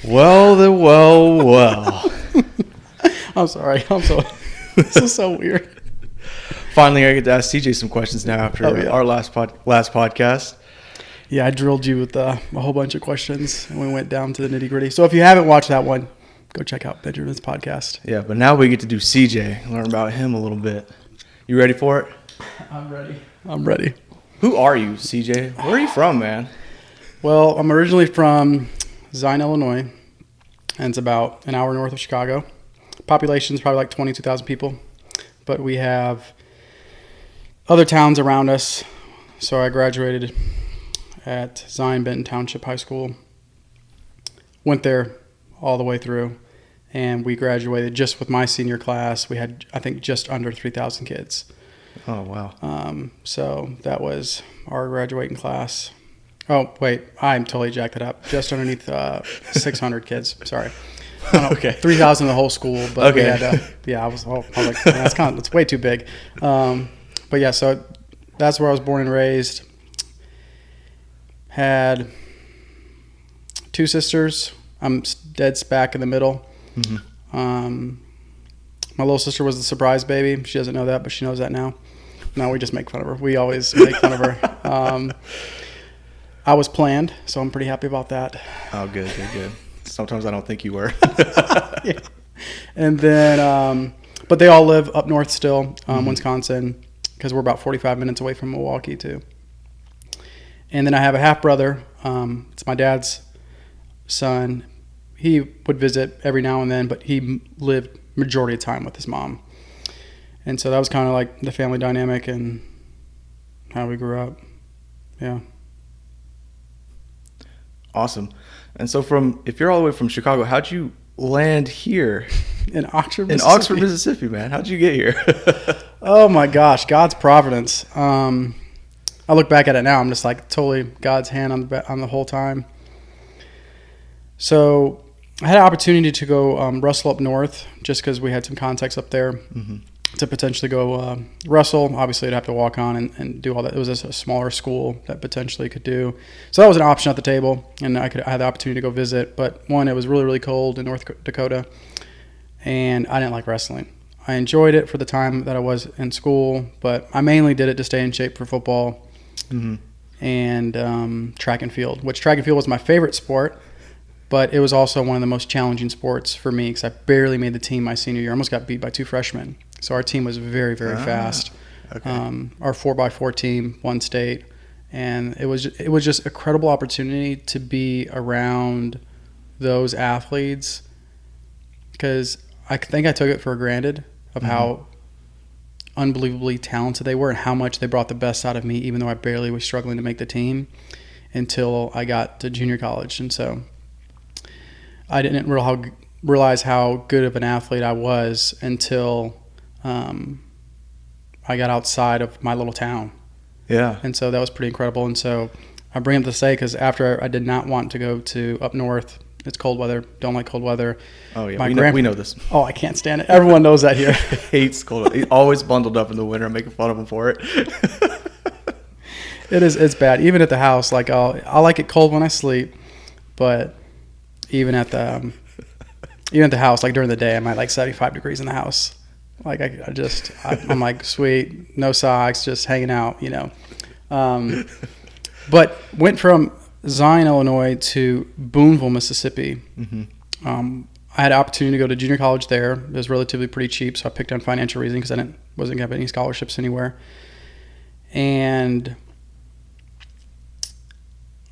Well. I'm sorry. This is so weird. Finally, I get to ask CJ some questions now after our last podcast. Yeah, I drilled you with a whole bunch of questions, and we went down to the nitty gritty. So if you haven't watched that one, go check out Benjamin's podcast. Yeah, but now we get to do CJ, learn about him a little bit. You ready for it? I'm ready. Who are you, CJ? Where are you from, man? Well, I'm originally from Zion, Illinois, and it's about an hour north of Chicago. Population is probably like 22,000 people, but we have other towns around us. So I graduated at Zion Benton Township High School, went there all the way through, and we graduated just with my senior class. We had, I think, just under 3,000 kids. Oh, wow. So that was our graduating class. Oh, wait, I'm totally jacked it up. Just underneath 600 kids. Sorry. Okay. 3,000 the whole school, but okay. We had, I was like, it's way too big. But yeah, so that's where I was born and raised. Had 2 sisters. I'm dead smack in the middle. Mm-hmm. My little sister was the surprise baby. She doesn't know that, but she knows that now. No, we just make fun of her. We always make fun of her. I was planned, so I'm pretty happy about that. Oh, good. Sometimes I don't think you were. Yeah. And then, but they all live up north still, Wisconsin, because we're about 45 minutes away from Milwaukee too. And then I have a half brother. It's my dad's son. He would visit every now and then, but he lived majority of the time with his mom. And so that was kind of like the family dynamic and how we grew up. Yeah. Awesome. And so if you're all the way from Chicago, how'd you land here? In Oxford, Mississippi, man. How'd you get here? Oh my gosh, God's providence. I look back at it now, I'm just like totally God's hand on the whole time. So I had an opportunity to go wrestle up north just because we had some contacts up there to potentially go wrestle. Obviously, I'd have to walk on and do all that. It was a smaller school that potentially could do. So that was an option at the table, and I had the opportunity to go visit. But one, it was really, really cold in North Dakota, and I didn't like wrestling. I enjoyed it for the time that I was in school, but I mainly did it to stay in shape for football and track and field, which track and field was my favorite sport. But it was also one of the most challenging sports for me because I barely made the team my senior year. I almost got beat by 2 freshmen. So our team was very, very fast. Okay. Our 4x4 team won state. And it was just a credible opportunity to be around those athletes because I think I took it for granted of how unbelievably talented they were and how much they brought the best out of me, even though I barely was struggling to make the team until I got to junior college. And so I didn't realize how good of an athlete I was until I got outside of my little town. Yeah. And so that was pretty incredible. And so I bring up to say because after I did not want to go to up north, it's cold weather, don't like cold weather. Oh, yeah, we know this. Oh, I can't stand it. Everyone knows that here. Hates cold. He's always bundled up in the winter. I'm making fun of him for it. It's bad. Even at the house, like I like it cold when I sleep, but even at the house, like during the day, I'm at like 75 degrees in the house. Like I'm like, sweet, no socks, just hanging out, you know. But went from Zion, Illinois to Boonville, Mississippi. I had an opportunity to go to junior college there. It was relatively pretty cheap, so I picked on financial reasons because I wasn't going to have any scholarships anywhere. And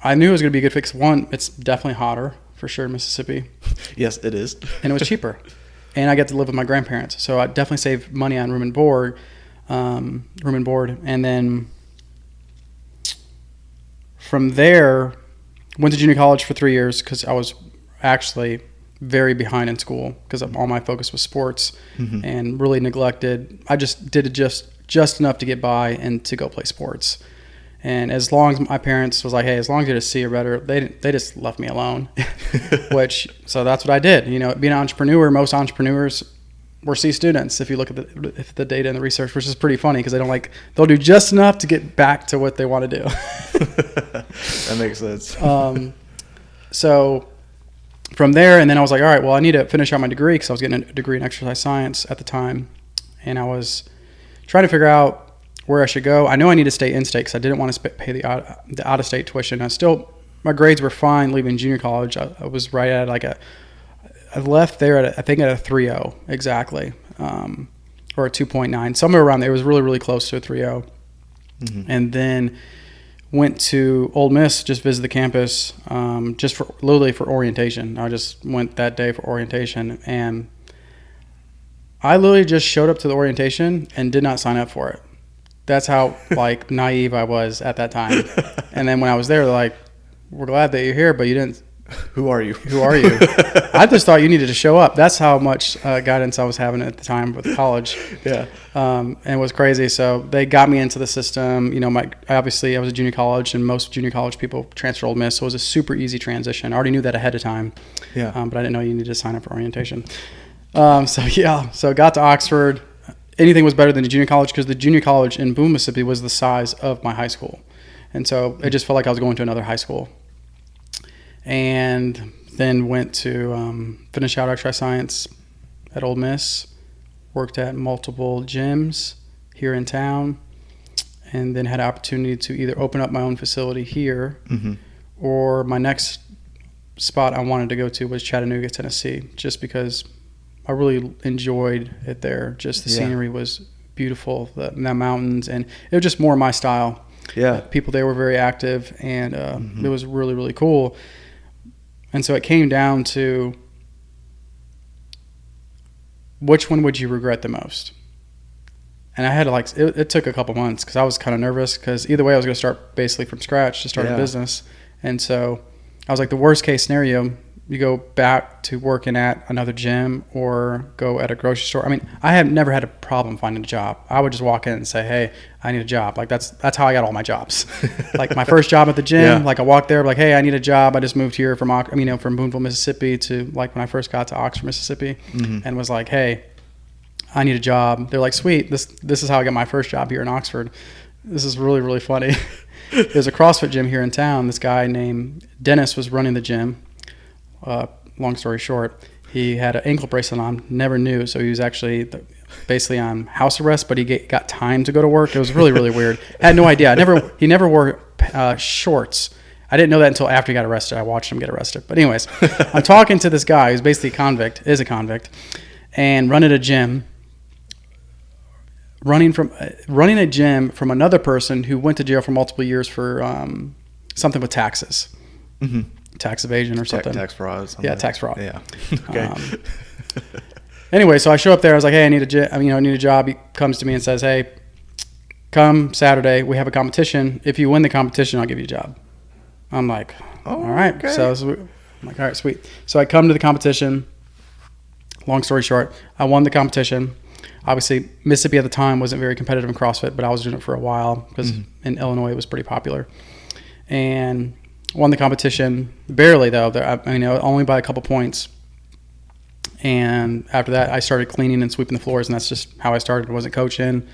I knew it was going to be a good fix. One, it's definitely hotter for sure in Mississippi. Yes, it is. And it was cheaper. And I got to live with my grandparents. So I definitely saved money on room and board. And then from there, went to junior college for 3 years because I was actually very behind in school because all my focus was sports and really neglected. I just did it just enough to get by and to go play sports. And as long as my parents was like, hey, as long as you just see or better, they just left me alone. So that's what I did. You know, being an entrepreneur, most entrepreneurs were C students. If you look at the data and the research, which is pretty funny because they'll do just enough to get back to what they want to do. That makes sense. So from there, and then I was like, all right, well, I need to finish out my degree because I was getting a degree in exercise science at the time, and I was trying to figure out where I should go. I know I need to stay in-state because I didn't want to pay the out-of-state tuition. My grades were fine leaving junior college. I was right at I left there at I think at a 3.0 exactly, or a 2.9, somewhere around there. It was really, really close to a 3.0. Mm-hmm. And then went to Ole Miss, just visit the campus, just literally for orientation. I just went that day for orientation, and I literally just showed up to the orientation and did not sign up for it. That's how like naive I was at that time. And then when I was there, they're like, we're glad that you're here, but you didn't. Who are you? Who are you? I just thought you needed to show up. That's how much guidance I was having at the time with college. Yeah. And it was crazy. So they got me into the system. You know, obviously I was a junior college, and most junior college people transfer to Ole Miss, so it was a super easy transition. I already knew that ahead of time. Yeah. But I didn't know you needed to sign up for orientation. So got to Oxford. Anything was better than the junior college because the junior college in Boone, Mississippi was the size of my high school. And so it just felt like I was going to another high school. And then went to finish out exercise science at Ole Miss, worked at multiple gyms here in town, and then had an opportunity to either open up my own facility here, mm-hmm. or my next spot I wanted to go to was Chattanooga, Tennessee, just because I really enjoyed it there. Just the scenery was beautiful, the mountains, and it was just more my style. Yeah. People there were very active, and mm-hmm. it was really, really cool. And so it came down to which one would you regret the most? And I had to it took a couple months because I was kind of nervous because either way I was going to start basically from scratch to start a business. And so I was like, the worst case scenario, you go back to working at another gym or go at a grocery store. I mean, I have never had a problem finding a job. I would just walk in and say, hey, I need a job. Like that's how I got all my jobs. Like my first job at the gym, like I walked there like, hey, I need a job. I just moved here from Booneville, Mississippi to like when I first got to Oxford, Mississippi, mm-hmm. and was like, hey, I need a job. They're like, sweet. This is how I got my first job here in Oxford. This is really, really funny. There's a CrossFit gym here in town. This guy named Dennis was running the gym. Long story short, he had an ankle bracelet on, never knew, so he was actually basically on house arrest, but he got time to go to work. It was really, really weird. Had no idea. He never wore shorts. I didn't know that until after he got arrested. I watched him get arrested. But anyways, I'm talking to this guy who's basically a convict, and running a gym from another person who went to jail for multiple years for something with taxes. Mm-hmm. Tax evasion or something. Tax fraud. Yeah, tax fraud. Yeah. Okay. Anyway, so I show up there. I was like, hey, I need a job. He comes to me and says, hey, come Saturday. We have a competition. If you win the competition, I'll give you a job. I'm like, all right. Okay. So I'm like, all right, sweet. So I come to the competition. Long story short, I won the competition. Obviously, Mississippi at the time wasn't very competitive in CrossFit, but I was doing it for a while because mm-hmm. in Illinois it was pretty popular. And won the competition, barely though. Only by a couple points. And after that, I started cleaning and sweeping the floors, and that's just how I started. I wasn't coaching.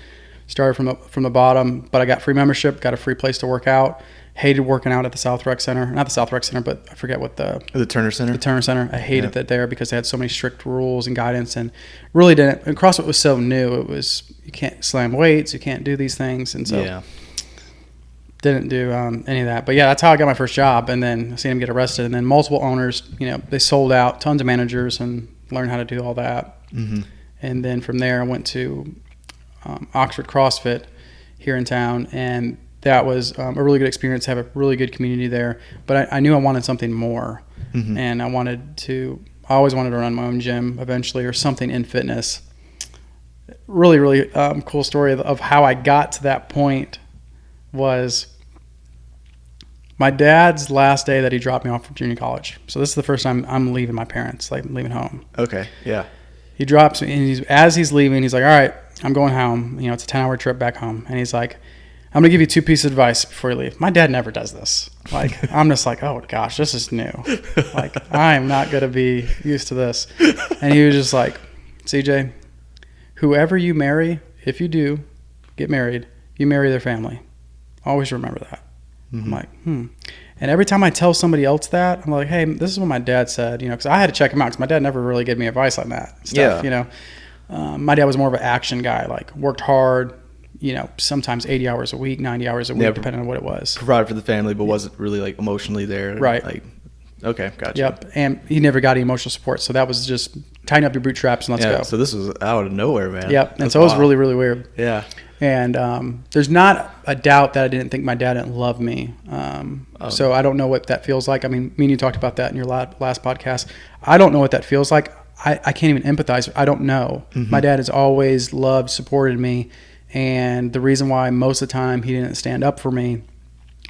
Started from the bottom, but I got free membership, got a free place to work out. Hated working out at the South Rec Center, not the South Rec Center, but I forget what the Turner Center. The Turner Center. I hated that there because they had so many strict rules and guidance, and really didn't. And CrossFit was so new. It was you can't slam weights, you can't do these things, and so. Didn't do any of that. But yeah, that's how I got my first job. And then I seen him get arrested. And then multiple owners, they sold out, tons of managers, and learned how to do all that. Mm-hmm. And then from there, I went to Oxford CrossFit here in town. And that was a really good experience, have a really good community there. But I knew I wanted something more. Mm-hmm. And I always wanted to run my own gym eventually or something in fitness. Really, really cool story of how I got to that point was my dad's last day that he dropped me off from junior college. So this is the first time I'm leaving my parents, like leaving home. Okay, yeah. He drops me, and as he's leaving, he's like, all right, I'm going home. It's a 10-hour trip back home. And he's like, I'm going to give you 2 pieces of advice before you leave. My dad never does this. Like, I'm just like, oh, gosh, this is new. Like, I am not going to be used to this. And he was just like, CJ, whoever you marry, if you do get married, you marry their family. Always remember that. Mm-hmm. I'm like, And every time I tell somebody else that, I'm like, hey, this is what my dad said, you know, because I had to check him out because my dad never really gave me advice on that stuff, you know. My dad was more of an action guy, like worked hard, you know, sometimes 80 hours a week, 90 hours a week, depending on what it was. Provided for the family, but wasn't really like emotionally there. Right. Like, okay, gotcha. Yep. And he never got any emotional support. So that was just tighten up your bootstraps and let's go. So this was out of nowhere, man. Yep. And so it was really, really weird. Yeah. And there's not a doubt that I didn't think my dad didn't love me. So I don't know what that feels like. I mean, me and you talked about that in your last podcast. I don't know what that feels like. I can't even empathize. I don't know. Mm-hmm. My dad has always loved, supported me. And the reason why most of the time he didn't stand up for me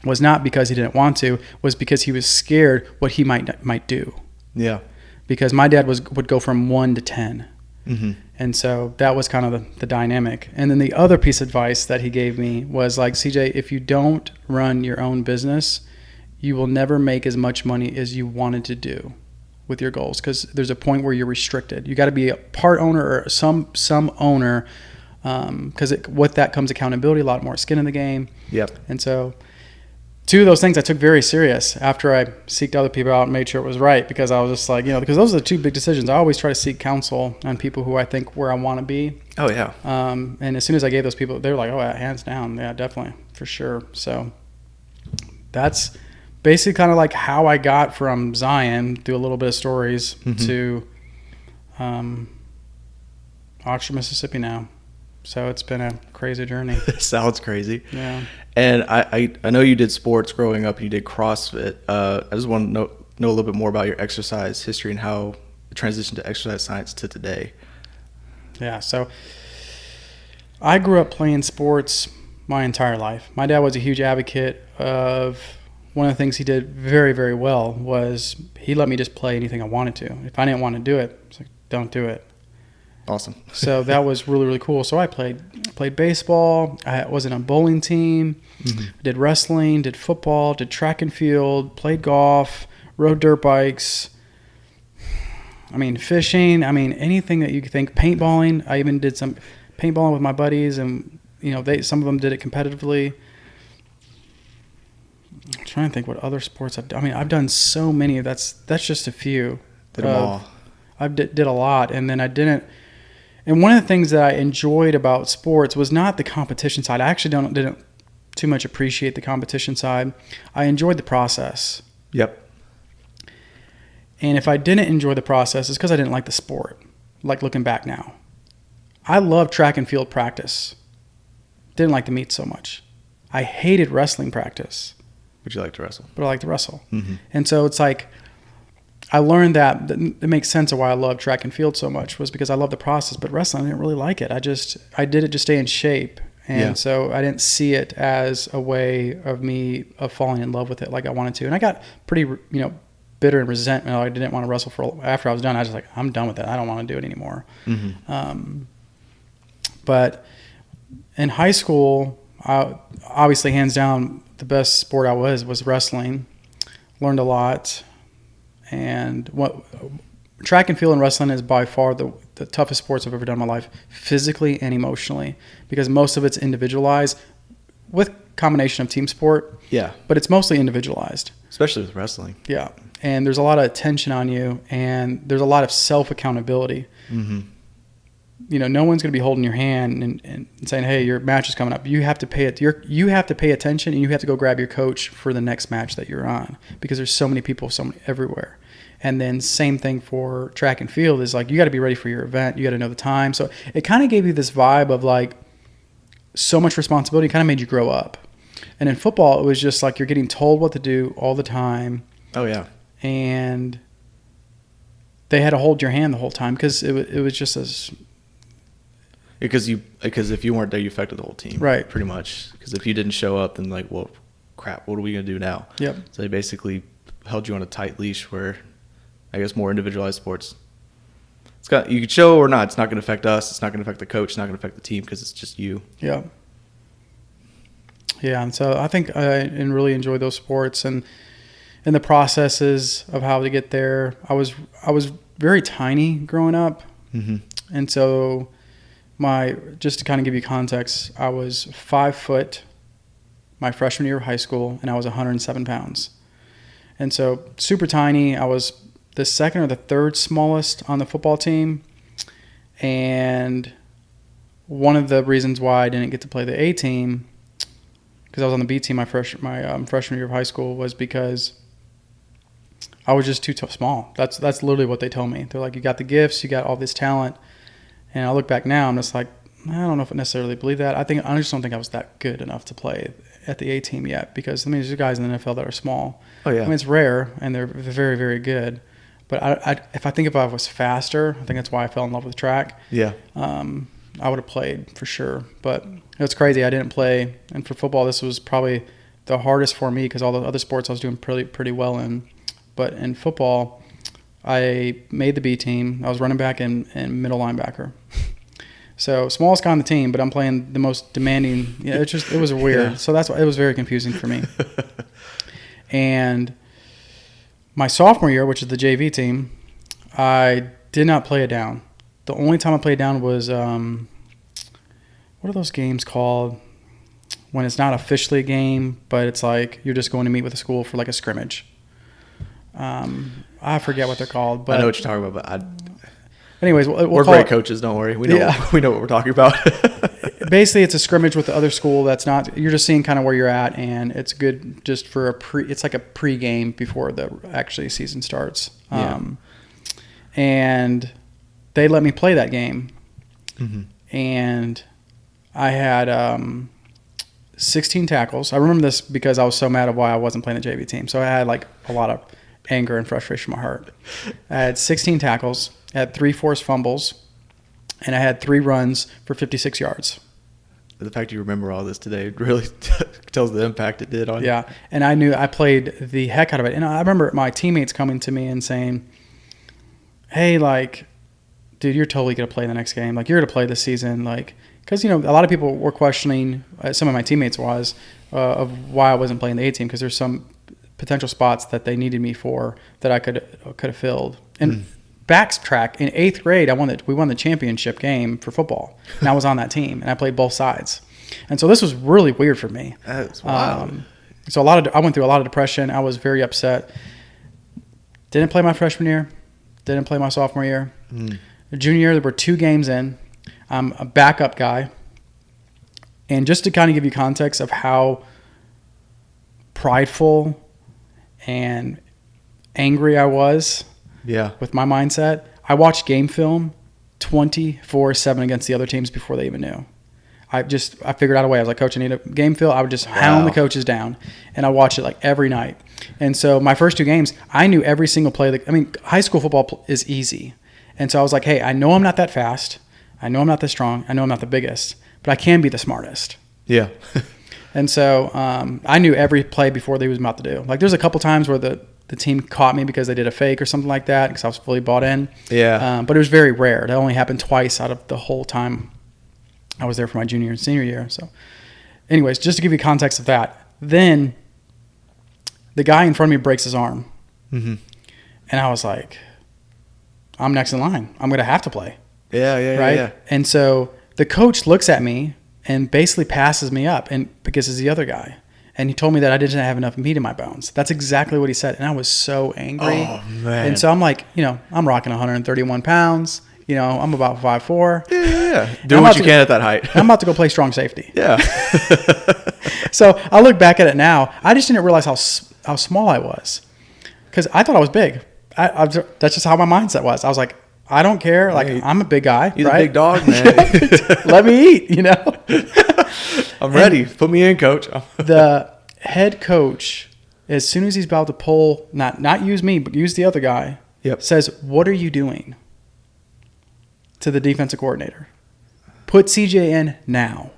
was not because he didn't want to, was because he was scared what he might do. Yeah. Because my dad would go from 1 to 10. Mm-hmm. And so that was kind of the dynamic. And then the other piece of advice that he gave me was like, CJ, if you don't run your own business, you will never make as much money as you wanted to do with your goals, because there's a point where you're restricted. You got to be a part owner or some owner, because with that comes accountability, a lot more skin in the game. Yep. And so two of those things I took very serious after I seeked other people out and made sure it was right, because I was just like, you know, because those are the two big decisions. I always try to seek counsel on people who I think where I want to be. Oh, yeah. And as soon as I gave those people, they were like, oh, yeah, hands down. Yeah, definitely, for sure. So that's basically kind of like how I got from Zion, through a little bit of stories, to Oxford, Mississippi now. So it's been a crazy journey. Sounds crazy. Yeah. And I know you did sports growing up. You did CrossFit. I just want to know a little bit more about your exercise history and how it transitioned to exercise science to today. Yeah. So I grew up playing sports my entire life. My dad was a huge advocate of, one of the things he did very, very well was he let me just play anything I wanted to. If I didn't want to do it, it's like, don't do it. Awesome. So that was really, really cool. So I played baseball. I was in a bowling team. Did wrestling, did football, did track and field, played golf, rode dirt bikes. I mean, fishing. I mean, anything that you could think. Paintballing. I even did some paintballing with my buddies, and you know, some of them did it competitively. I'm trying to think what other sports I've done. I mean, I've done so many. That's just a few. Did them all. I did a lot, and then I didn't. And one of the things that I enjoyed about sports was not the competition side. I actually didn't too much appreciate the competition side. I enjoyed the process. Yep. And if I didn't enjoy the process, it's because I didn't like the sport. Like looking back now, I loved track and field practice. Didn't like the meet so much. I hated wrestling practice. But you like to wrestle. But I like to wrestle. And so it's like, I learned that it makes sense of why I love track and field so much, was because I love the process. But wrestling, I didn't really like it. I did it to stay in shape. And so I didn't see it as a way of me falling in love with it like I wanted to. And I got pretty, bitter and resentment. I didn't want to wrestle after I was done. I was just like, I'm done with it. I don't want to do it anymore. But in high school, obviously hands down, the best sport I was wrestling. Learned a lot. And track and field and wrestling is by far the toughest sports I've ever done in my life, physically and emotionally, because most of it's individualized with combination of team sport. Yeah. But it's mostly individualized. Especially with wrestling. Yeah. And there's a lot of attention on you, and there's a lot of self-accountability. No one's going to be holding your hand and saying, hey, your match is coming up. You have to pay attention, and you have to go grab your coach for the next match that you're on, because there's so many people everywhere. And then same thing for track and field is like, you got to be ready for your event. You got to know the time. So it kind of gave you this vibe of like so much responsibility, kind of made you grow up. And in football, it was just like you're getting told what to do all the time. Oh, yeah. And they had to hold your hand the whole time, because it was just as... Because if you weren't there, you affected the whole team. Right. Pretty much. Because if you didn't show up, then like, well, crap, what are we going to do now? Yep. So they basically held you on a tight leash, where I guess more individualized sports, you could show or not. It's not going to affect us. It's not going to affect the coach. It's not going to affect the team, because it's just you. Yeah. Yeah. And so I think I really enjoy those sports and the processes of how to get there. I was very tiny growing up. And so just to kind of give you context, I was 5 foot my freshman year of high school, and I was 107 pounds. And so super tiny. I was the second or the third smallest on the football team. And one of the reasons why I didn't get to play the A team, because I was on the B team my freshman year of high school, was because I was just too small. That's literally what they told me. They're like, you got the gifts, you got all this talent. And I look back now, I'm just like, I don't know if I necessarily believe that. I just don't think I was that good enough to play at the A team yet, because I mean, there's guys in the NFL that are small. Oh yeah. I mean, it's rare, and they're very, very good. But if I was faster, I think that's why I fell in love with track. Yeah. I would have played for sure. But it's crazy. I didn't play, and for football, this was probably the hardest for me because all the other sports I was doing pretty well in. But in football, I made the B team. I was running back and middle linebacker. So smallest guy on the team, but I'm playing the most demanding. It was weird. Yeah. So that's why it was very confusing for me. And my sophomore year, which is the JV team, I did not play it down. The only time I played down was what are those games called when it's not officially a game, but it's like you're just going to meet with the school for like a scrimmage. I forget what they're called, but I know what you're talking about. But anyways, we're great coaches. Don't worry, we know what we're talking about. Basically, it's a scrimmage with the other school. That's not. You're just seeing kind of where you're at, and it's good just for it's like a pre-game before the actually season starts. Yeah. And they let me play that game, and I had 16 tackles. I remember this because I was so mad at why I wasn't playing the JV team. So I had like a lot of anger and frustration in my heart. I had 16 tackles, I had 3 forced fumbles, and I had 3 runs for 56 yards. The fact you remember all this today really tells the impact it did on you. Yeah, and I knew I played the heck out of it. And I remember my teammates coming to me and saying, hey, like, dude, you're totally going to play the next game. Like, you're going to play this season. Like, because, you know, a lot of people were questioning, some of my teammates was, of why I wasn't playing the A team, because there's some potential spots that they needed me for that I could have filled. And backtrack, in 8th grade, we won the championship game for football. And I was on that team, and I played both sides. And so this was really weird for me. That's wild. So I went through a lot of depression. I was very upset. Didn't play my freshman year. Didn't play my sophomore year. Junior year, there were 2 games in. I'm a backup guy. And just to kind of give you context of how prideful and angry I was with my mindset, I watched game film 24/7 against the other teams before they even knew. I figured out a way. I was like, Coach, I need a game film. I would just hound the coaches down, and I watched it like every night. And so my first 2 games, I knew every single play. High school football is easy. And so I was like, hey, I know I'm not that fast. I know I'm not that strong. I know I'm not the biggest, but I can be the smartest. Yeah. And so I knew every play before they was about to do. Like, there's a couple times where the team caught me because they did a fake or something like that because I was fully bought in. Yeah. But it was very rare. That only happened twice out of the whole time I was there for my junior and senior year. So anyways, just to give you context of that, then the guy in front of me breaks his arm. And I was like, I'm next in line. I'm going to have to play. Yeah. And so the coach looks at me and basically passes me up, and because he's the other guy. And he told me that I didn't have enough meat in my bones. That's exactly what he said. And I was so angry. Oh, man. And so I'm like, I'm rocking 131 pounds. I'm about 5'4". Yeah. Do what you can at that height. I'm about to go play strong safety. Yeah. So I look back at it now. I just didn't realize how small I was, because I thought I was big. That's just how my mindset was. I was like, I don't care. Like, I'm a big guy. You're right? the big dog, man. Let me eat, I'm ready. Put me in, coach. The head coach, as soon as he's about to pull, not use me, but use the other guy, says, what are you doing? To the defensive coordinator. Put CJ in now.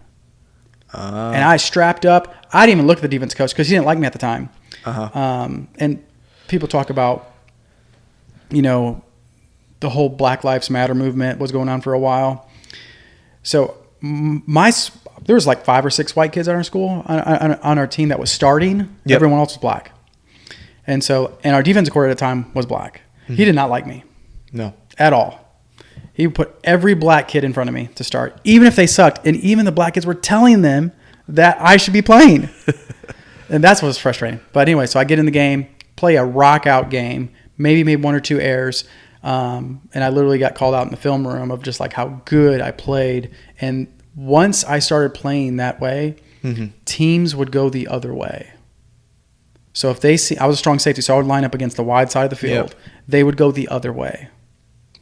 And I strapped up. I didn't even look at the defensive coach because he didn't like me at the time. And people talk about, the whole Black Lives Matter movement was going on for a while. So there was like 5 or 6 white kids at our school on our team that was starting. Everyone else was black. And our defensive coordinator at the time was black. He did not like me. No. At all. He would put every black kid in front of me to start, even if they sucked. And even the black kids were telling them that I should be playing. And that's what was frustrating. But anyway, so I get in the game, play a rock out game, maybe made 1 or 2 errors. And I literally got called out in the film room of just like how good I played. And once I started playing that way, teams would go the other way. So if they see, I was a strong safety, so I would line up against the wide side of the field. Yep. They would go the other way.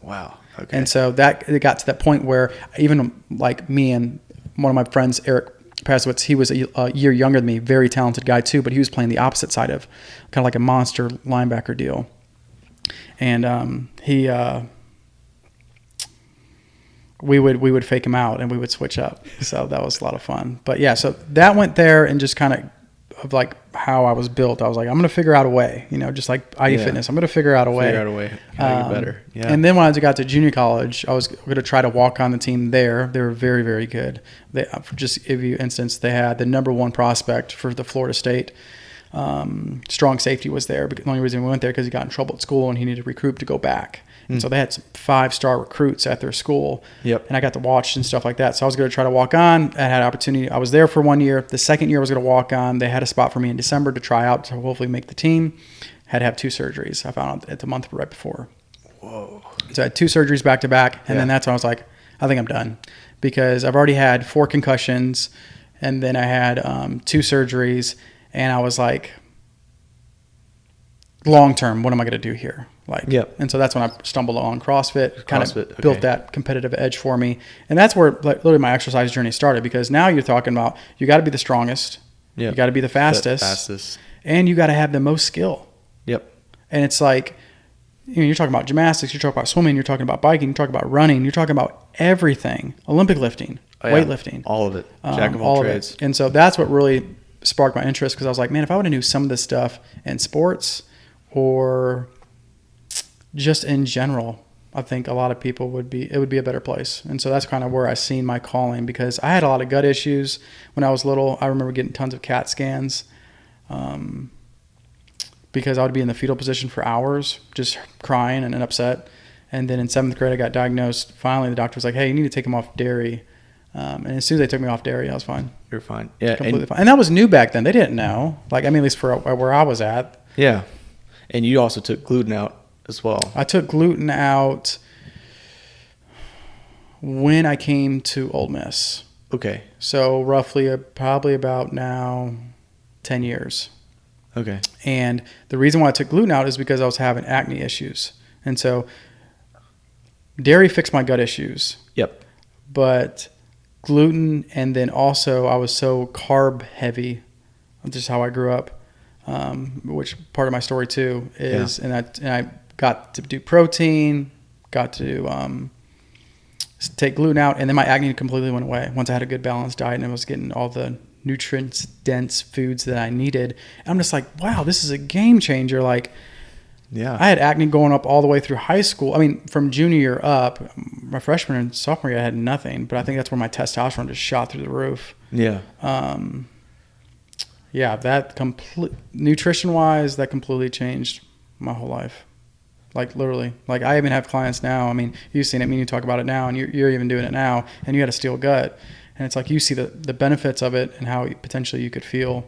Wow. Okay. And so it got to that point where even like me and one of my friends, Eric Pasowitz, he was a year younger than me, very talented guy too, but he was playing the opposite side of kind of like a monster linebacker deal. And we would fake him out and we would switch up. So that was a lot of fun. But yeah, so that went there, and just kind of like how I was built. I was like, I'm going to figure out a way, just like IDFitness. I'm going to figure out a way. Figure out a way how to get better. Yeah. And then when I got to junior college, I was going to try to walk on the team there. They were very, very good. For just to give you instance, they had the number 1 prospect for the Florida State. Strong safety was there. But the only reason we went there because he got in trouble at school and he needed to recruit to go back. And so they had some 5-star recruits at their school. Yep. And I got to watch and stuff like that. So I was going to try to walk on. I had an opportunity. I was there for 1 year. The second year I was going to walk on. They had a spot for me in December to try out to hopefully make the team. Had to have 2 surgeries. I found out at the month right before. Whoa. So I had 2 surgeries back to back. And then that's when I was like, I think I'm done. Because I've already had 4 concussions. And then I had 2 surgeries. And I was like, long term, what am I going to do here? And so that's when I stumbled on CrossFit, kind of built that competitive edge for me. And that's where literally my exercise journey started, because now you're talking about, you got to be the strongest, you got to be the fastest, and you got to have the most skill. Yep. And it's like, you're talking about gymnastics, you're talking about swimming, you're talking about biking, you're talking about running, you're talking about everything, Olympic lifting, weightlifting. All of it. Jack of all trades. And so that's what really sparked my interest, because I was like, man, if I would have knew some of this stuff in sports or just in general, I think a lot of people would be a better place. And so that's kind of where I seen my calling, because I had a lot of gut issues when I was little. I remember getting tons of CAT scans because I would be in the fetal position for hours, just crying and upset. And then in 7th grade, I got diagnosed. Finally, the doctor was like, hey, you need to take him off dairy. And as soon as they took me off dairy, I was fine. You're fine. Yeah. Completely fine. And that was new back then. They didn't know. At least for where I was at. Yeah. And you also took gluten out as well. I took gluten out when I came to Ole Miss. Okay. So roughly probably about now 10 years. Okay. And the reason why I took gluten out is because I was having acne issues. And so dairy fixed my gut issues. Yep. But gluten, and then also I was so carb heavy, just how I grew up, which part of my story too is, and I got to do protein, got to take gluten out, and then my acne completely went away once I had a good balanced diet and I was getting all the nutrients dense foods that I needed. And I'm just like, wow, this is a game changer. Yeah, I had acne going up all the way through high school. I mean, from junior year up, my freshman and sophomore year I had nothing, but I think that's where my testosterone just shot through the roof. Yeah. Yeah, that nutrition wise, that completely changed my whole life. Literally, I even have clients now. I mean, you've seen it. I mean, you talk about it now, and you're even doing it now, and you had a steel gut, and it's like you see the benefits of it and how potentially you could feel,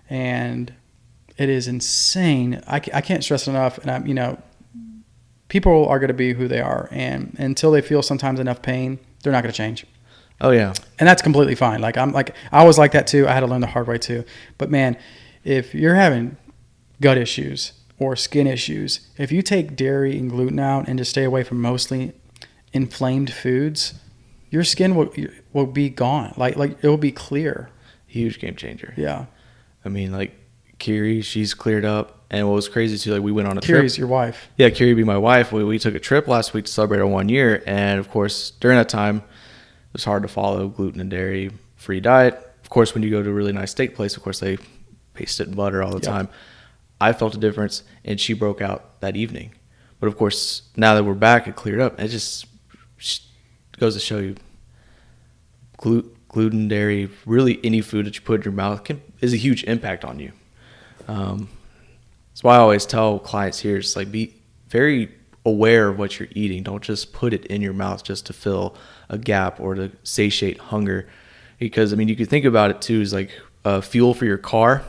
and it is insane. I can't stress enough, and people are going to be who they are, and until they feel sometimes enough pain, they're not going to change. Oh yeah. And that's completely fine. I was like that too. I had to learn the hard way too. But man, if you're having gut issues or skin issues, if you take dairy and gluten out and just stay away from mostly inflamed foods, your skin will be gone. It will be clear. Huge game changer. Yeah. I mean, Kiri, she's cleared up. And what was crazy too, we went on a trip. Kiri's your wife. Yeah, Kiri be my wife. We took a trip last week to celebrate our 1 year. And of course, during that time, it was hard to follow gluten and dairy free diet. Of course, when you go to a really nice steak place, of course, they paste it in butter all the time. I felt a difference, and she broke out that evening. But of course, now that we're back, it cleared up. It just goes to show you gluten, dairy, really any food that you put in your mouth is a huge impact on you. That's why I always tell clients here, it's be very aware of what you're eating. Don't just put it in your mouth just to fill a gap or to satiate hunger. Because, I mean, you could think about it too as fuel for your car.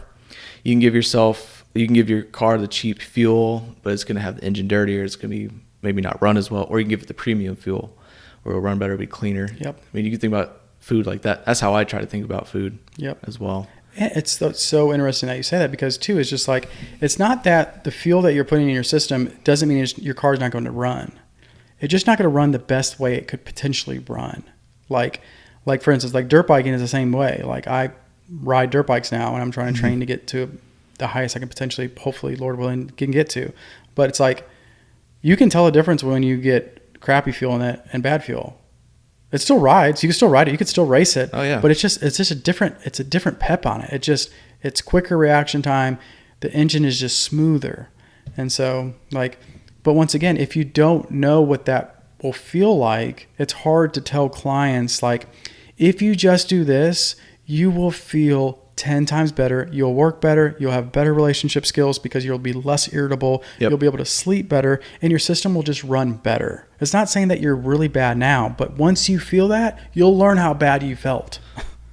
You can give yourself you can give your car the cheap fuel, but it's going to have the engine dirtier. It's going to be maybe not run as well. Or you can give it the premium fuel, where it'll run better, be cleaner. Yep. I mean, you can think about food like that. That's how I try to think about food. Yep. As well. It's so interesting that you say that, because too, it's just like, it's not that the fuel that you're putting in your system doesn't mean your car's not going to run. It's just not going to run the best way it could potentially run. Like for instance, like dirt biking is the same way. Like I ride dirt bikes now, and I'm trying to train to get to the highest I can potentially, hopefully, Lord willing, can get to. But it's like, you can tell a difference when you get crappy fuel in it and bad fuel. It still rides. You can still ride it. You could still race it. Oh yeah. But it's just a different pep on it. It's quicker reaction time. The engine is just smoother. And so but once again, if you don't know what that will feel like, it's hard to tell clients, like, if you just do this, you will feel 10 times better. You'll work better. You'll have better relationship skills because you'll be less irritable. Yep. You'll be able to sleep better, and your system will just run better. It's not saying that you're really bad now, but once you feel that, you'll learn how bad you felt.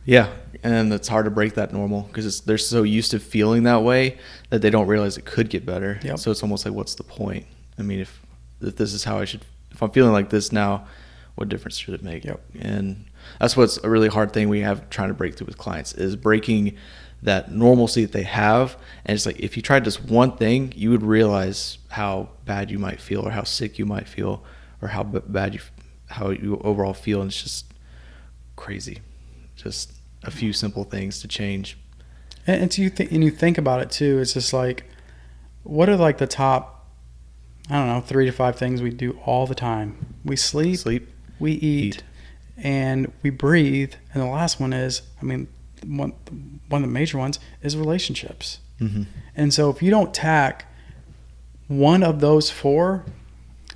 Yeah. And it's hard to break that normal, because they're so used to feeling that way that they don't realize it could get better. Yep. So it's almost like, what's the point? I mean, if this is how if I'm feeling like this now, what difference should it make? Yep. And that's what's a really hard thing we have trying to break through with clients, is breaking that normalcy that they have. And it's like, if you tried just one thing, you would realize how bad you might feel, or how sick you might feel, or how bad how you overall feel. And it's just crazy. Just a few simple things to change. And so you think about it too. It's just like, what are like the top, I don't know, 3 to 5 things we do all the time? We sleep, we eat, and we breathe. And the last one is, I mean, one of the major ones is relationships. Mm-hmm. And so if you don't tack one of those 4,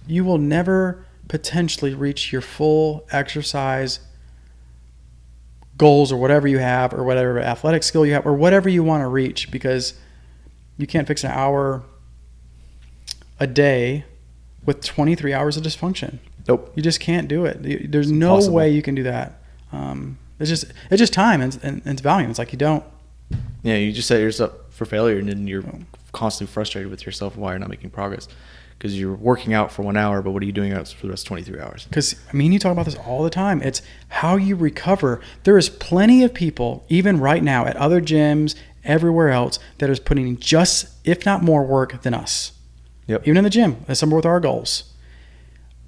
you will never potentially reach your full exercise goals, or whatever you have, or whatever athletic skill you have, or whatever you want to reach, because you can't fix an hour a day with 23 hours of dysfunction. Nope. You just can't do it. There's no way you can do that. It's just time and it's volume. It's like, you don't. Yeah, you just set yourself up for failure, and then you're constantly frustrated with yourself why you're not making progress, because you're working out for 1 hour, but what are you doing out for the rest of 23 hours? Because, I mean, you talk about this all the time. It's how you recover. There is plenty of people, even right now at other gyms, everywhere else, that is putting in just, if not more work than us. Yep. Even in the gym, as some with our goals.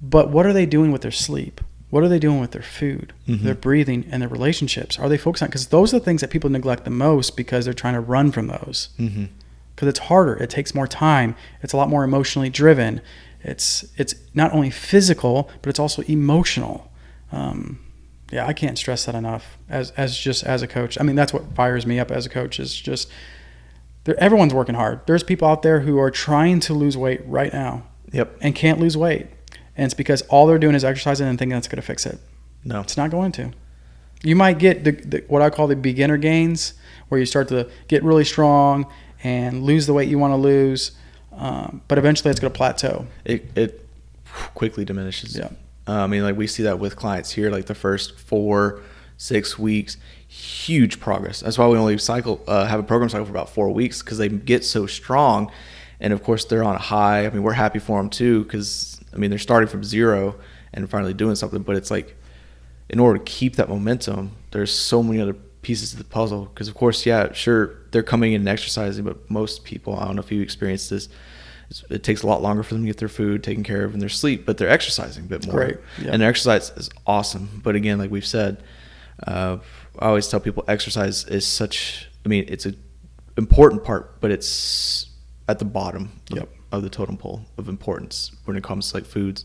But what are they doing with their sleep? What are they doing with their food, their breathing, and their relationships? Are they focused on? Because those are the things that people neglect the most, because they're trying to run from those. Because it's harder. It takes more time. It's a lot more emotionally driven. It's not only physical, but it's also emotional. I can't stress that enough as a coach. I mean, that's what fires me up as a coach, is just everyone's working hard. There's people out there who are trying to lose weight right now. Yep. And can't lose weight. And it's because all they're doing is exercising and thinking that's going to fix it. No. It's not going to. You might get the what I call the beginner gains, where you start to get really strong and lose the weight you want to lose, but eventually it's going to plateau. It quickly diminishes. Yeah. I mean, like, we see that with clients here, like the first 4-6 weeks, huge progress. That's why we only have a program cycle for about 4 weeks, because they get so strong. And of course, they're on a high. I mean, we're happy for them too, because I mean, they're starting from zero and finally doing something. But it's like, in order to keep that momentum, there's so many other pieces to the puzzle. Because of course, yeah, sure, they're coming in and exercising, but most people, I don't know if you experienced this, it takes a lot longer for them to get their food taken care of and their sleep, but they're exercising a bit more. Great. Yep. And their exercise is awesome. But again, like we've said, I always tell people exercise is it's an important part, but it's at the bottom of the totem pole of importance when it comes to like foods,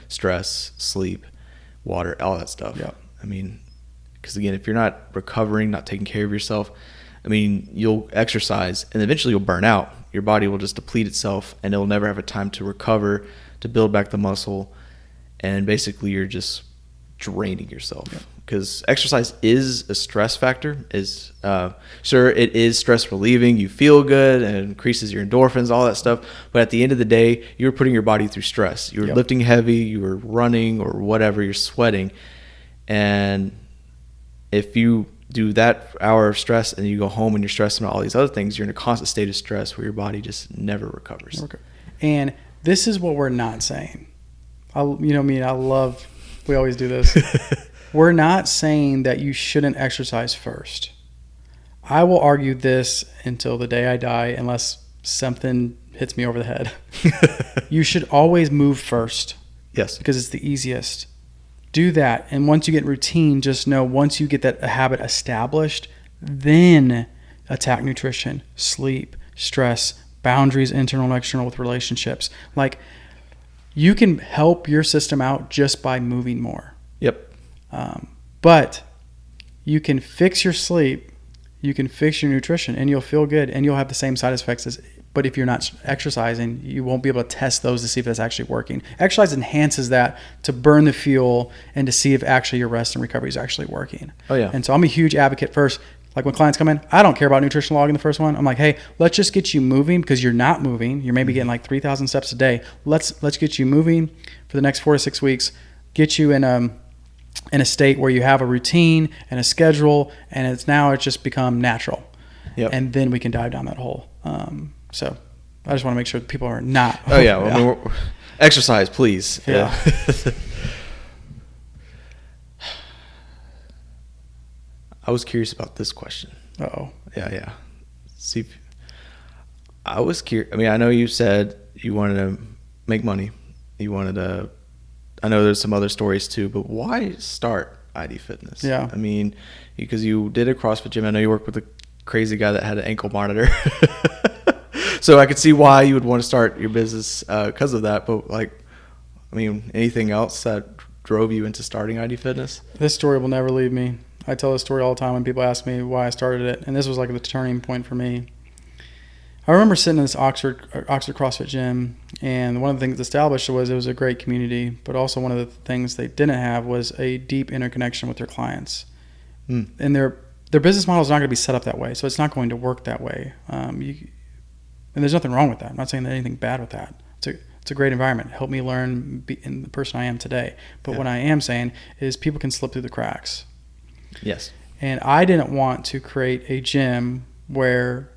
stress, sleep, water, all that stuff. Yep. I mean, because again, if you're not recovering, not taking care of yourself, I mean, you'll exercise and eventually you'll burn out. Your body will just deplete itself, and it'll never have a time to recover, to build back the muscle, and basically you're just draining yourself. Because exercise is a stress factor. Sure, it is stress relieving. You feel good and increases your endorphins, all that stuff. But at the end of the day, you're putting your body through stress. You're lifting heavy, you were running or whatever, you're sweating. And if you do that hour of stress and you go home and you're stressing about all these other things, you're in a constant state of stress where your body just never recovers. And this is what we're not saying. I love, we always do this. We're not saying that you shouldn't exercise first. I will argue this until the day I die, unless something hits me over the head. You should always move first. Yes. Because it's the easiest. Do that. And once you get routine, just know once you get that habit established, then attack nutrition, sleep, stress, boundaries, internal and external with relationships. Like, you can help your system out just by moving more. Yep. But you can fix your sleep, you can fix your nutrition, and you'll feel good, and you'll have the same side effects but if you're not exercising, you won't be able to test those to see if that's actually working. Exercise enhances that to burn the fuel and to see if actually your rest and recovery is actually working. Oh, yeah. And so I'm a huge advocate first. Like when clients come in, I don't care about nutrition log in the first one. I'm like, hey, let's just get you moving because you're not moving. You're maybe getting like 3,000 steps a day. Let's get you moving for the next 4 to 6 weeks. Get you in a state where you have a routine and a schedule, and it's just become natural. Yep. And then we can dive down that hole. So I just want to make sure that people are not. Oh yeah. Well, I mean, exercise, please. Yeah. I was curious about this question. Uh-oh. Yeah. See, I was curious. I mean, I know you said you wanted to make money. You wanted to, I know there's some other stories too, but why start IDFitness? Yeah. I mean, because you did a CrossFit gym. I know you worked with a crazy guy that had an ankle monitor. So I could see why you would want to start your business because of that. But like, I mean, anything else that drove you into starting IDFitness? This story will never leave me. I tell this story all the time when people ask me why I started it. And this was like the turning point for me. I remember sitting in this Oxford CrossFit gym, and one of the things established was it was a great community, but also one of the things they didn't have was a deep interconnection with their clients. And their business model is not going to be set up that way, so it's not going to work that way. And there's nothing wrong with that. I'm not saying there's anything bad with that. It's a great environment. It helped me learn in the person I am today. But what I am saying is people can slip through the cracks. Yes. And I didn't want to create a gym where,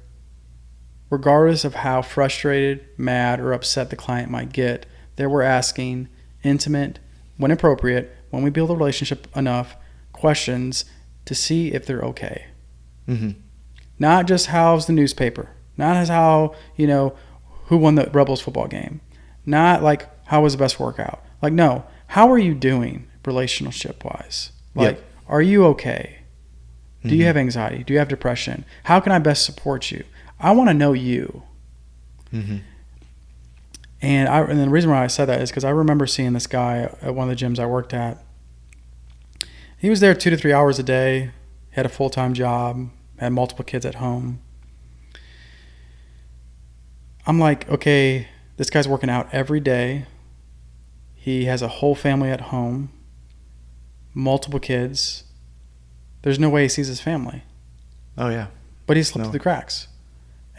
regardless of how frustrated, mad, or upset the client might get, they were asking intimate, when appropriate, when we build a relationship enough, questions to see if they're okay. Mm-hmm. Not just how's the newspaper. Not as how, who won the Rebels football game. Not like how was the best workout. Like, no, how are you doing relationship-wise? Like, are you okay? Do you have anxiety? Do you have depression? How can I best support you? I want to know you. Mm-hmm. And the reason why I said that is because I remember seeing this guy at one of the gyms I worked at. He was there 2 to 3 hours a day, had a full-time job, had multiple kids at home. I'm like, okay, this guy's working out every day. He has a whole family at home, multiple kids. There's no way he sees his family. Oh, yeah. But he slipped through the cracks.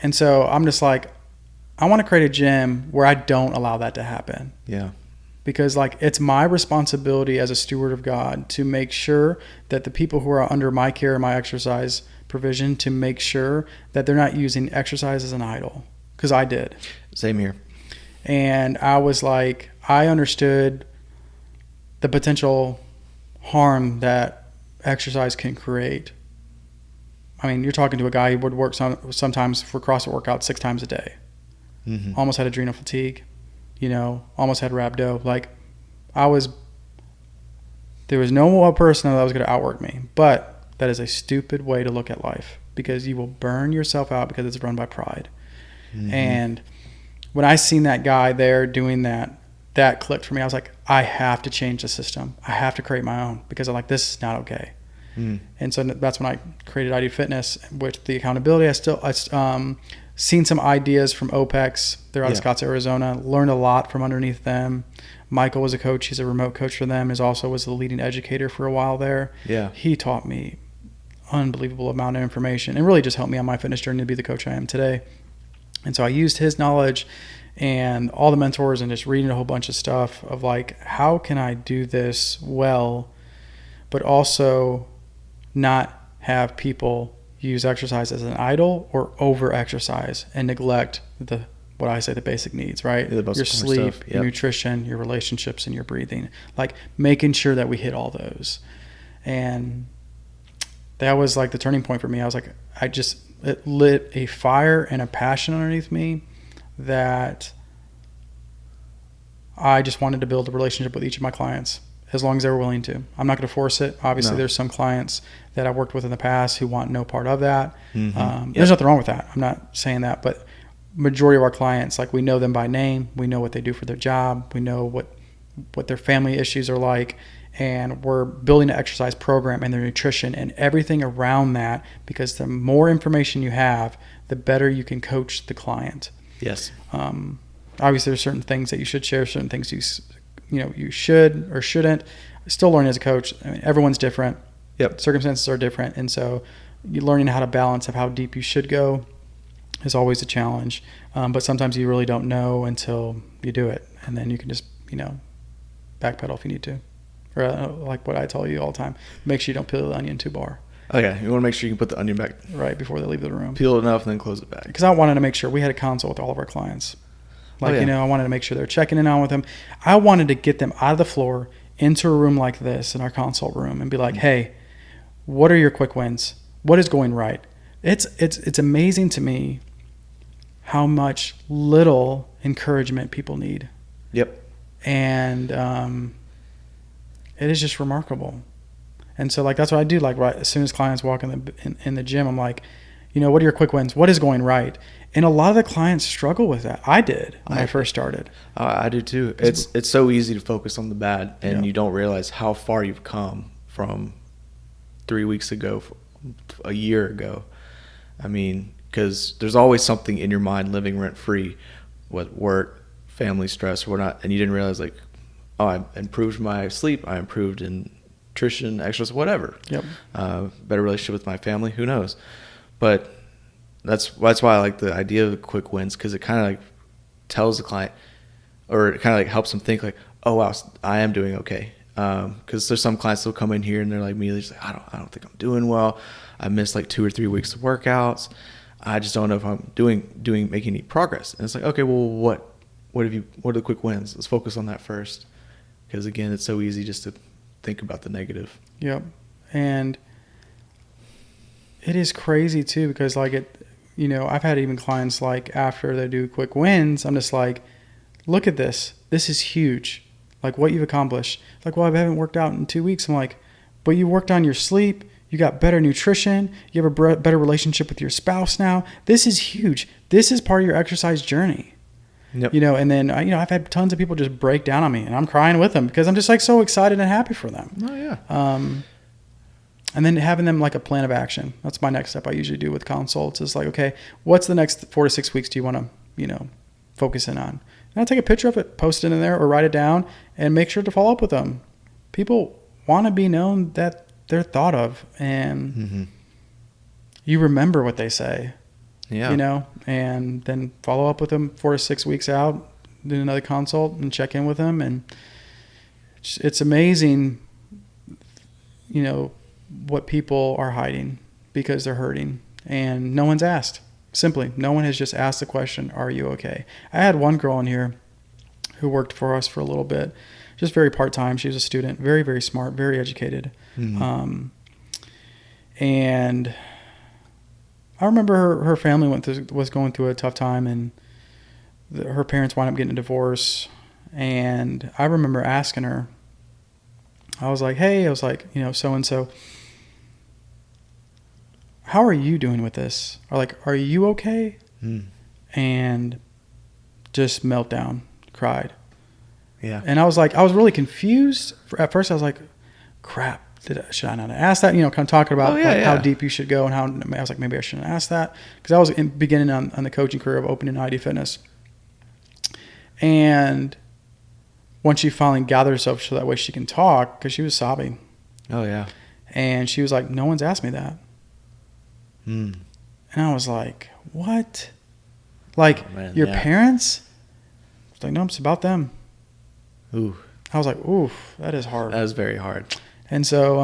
And so I'm just like, I want to create a gym where I don't allow that to happen. Yeah. Because like it's my responsibility as a steward of God to make sure that the people who are under my care and my exercise provision, to make sure that they're not using exercise as an idol. Because I did. Same here. And I was like, I understood the potential harm that exercise can create. I mean, you're talking to a guy who would work sometimes for CrossFit workouts 6 times a day. Mm-hmm. Almost had adrenal fatigue, almost had rhabdo. Like, there was no one person that was going to outwork me. But that is a stupid way to look at life, because you will burn yourself out because it's run by pride. Mm-hmm. And when I seen that guy there doing that clicked for me. I was like, I have to change the system. I have to create my own, because I'm like, this is not okay. And so that's when I created IDFitness with the accountability. I seen some ideas from OPEX. They're out of Scotts, Arizona. Learned a lot from underneath them. Michael was a coach. He's a remote coach for them. Was the leading educator for a while there. Yeah. He taught me unbelievable amount of information and really just helped me on my fitness journey to be the coach I am today. And so I used his knowledge and all the mentors and just reading a whole bunch of stuff of like, how can I do this well, but also not have people use exercise as an idol or over exercise and neglect what I say the basic needs, right? Yeah, the most your important sleep, stuff. Yep. your nutrition, your relationships, and your breathing. Like making sure that we hit all those. And that was like the turning point for me. I was like, it lit a fire and a passion underneath me that I just wanted to build a relationship with each of my clients as long as they were willing to. I'm not going to force it. Obviously, there's some clients that I've worked with in the past who want no part of that. There's nothing wrong with that. I'm not saying that, but majority of our clients, like, we know them by name. We know what they do for their job. We know what their family issues are like. And we're building an exercise program and their nutrition and everything around that, because the more information you have, the better you can coach the client. Yes. Obviously, there's certain things that you should share, certain things you should or shouldn't. Still learning as a coach. I mean, everyone's different. Yep. Circumstances are different, and so you're learning how to balance of how deep you should go is always a challenge. But sometimes you really don't know until you do it, and then you can just backpedal if you need to. Or like what I tell you all the time, make sure you don't peel the onion too far. Oh yeah, you want to make sure you can put the onion back right before they leave the room. Peel it enough and then close it back. Because I wanted to make sure we had a consult with all of our clients. Like, I wanted to make sure they're checking in on with them. I wanted to get them out of the floor into a room like this in our consult room and be like, hey, what are your quick wins? What is going right? It's amazing to me how much little encouragement people need. Yep. And it is just remarkable. And so, like, that's what I do. Like, right as soon as clients walk in the gym, I'm like, what are your quick wins? What is going right? And a lot of the clients struggle with that. I did when I first started. I do too. It's so easy to focus on the bad, and you don't realize how far you've come from 3 weeks ago, a year ago. I mean, because there's always something in your mind living rent free, with work, family stress, or whatnot, and you didn't realize, like, oh, I improved my sleep, I improved in nutrition, exercise, whatever. Yep. Better relationship with my family, who knows? But that's why I like the idea of the quick wins, because it kind of like tells the client, or it kind of like helps them think like, oh wow, I am doing okay. Because there's some clients that'll come in here and they're like immediately just like, I don't think I'm doing well. I missed like 2 or 3 weeks of workouts. I just don't know if I'm making any progress. And it's like, okay, well, what are the quick wins? Let's focus on that first, because again, it's so easy just to think about the negative. Yep. And it is crazy too, because like I've had even clients, like, after they do quick wins, I'm just like, look at this. This is huge. Like, what you've accomplished. Like, well, I haven't worked out in 2 weeks. I'm like, but you worked on your sleep. You got better nutrition. You have a better relationship with your spouse now. This is huge. This is part of your exercise journey. Yep. And then, I've had tons of people just break down on me, and I'm crying with them because I'm just like so excited and happy for them. Oh, yeah. And then having them like a plan of action. That's my next step I usually do with consults, is like, okay, what's the next 4 to 6 weeks do you want to, focus in on? And I take a picture of it, post it in there, or write it down, and make sure to follow up with them. People want to be known that they're thought of, and you remember what they say. Yeah. And then follow up with them 4 to 6 weeks out, do another consult and check in with them. And it's amazing, what people are hiding because they're hurting, and no one's asked. Simply, no one has just asked the question, are you okay? I had one girl in here who worked for us for a little bit, just very part-time. She was a student, very, very smart, very educated. And I remember her family was going through a tough time, and her parents wound up getting a divorce. And I remember asking her, I was like, so-and-so, how are you doing with this? Or like, are you okay? And just meltdown, cried. Yeah. And I was really confused. At first I was like, crap, should I not ask that? Kind of talking about how deep you should go, and how I was like, maybe I shouldn't ask that. Because I was beginning on the coaching career of opening IDFitness. And once she finally gathered herself so that way she can talk, because she was sobbing. Oh, yeah. And she was like, no one's asked me that. And I was like, what? Like, your parents? It's like, no, it's about them. Ooh. I was like, oof, that is hard. That is very hard. And so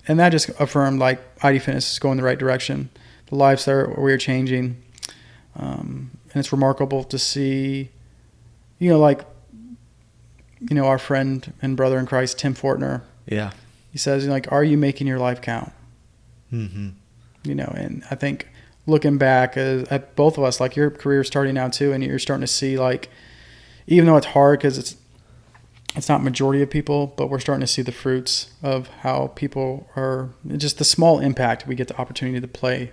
and that just affirmed like IDFitness is going the right direction. The lives that we are changing. And it's remarkable to see, like, our friend and brother in Christ, Tim Fortner. Yeah. He says, like, are you making your life count? Mm-hmm. And I think looking back at both of us, like your career is starting now too, and you're starting to see, like, even though it's hard because it's not majority of people, but we're starting to see the fruits of how people are, just the small impact we get the opportunity to play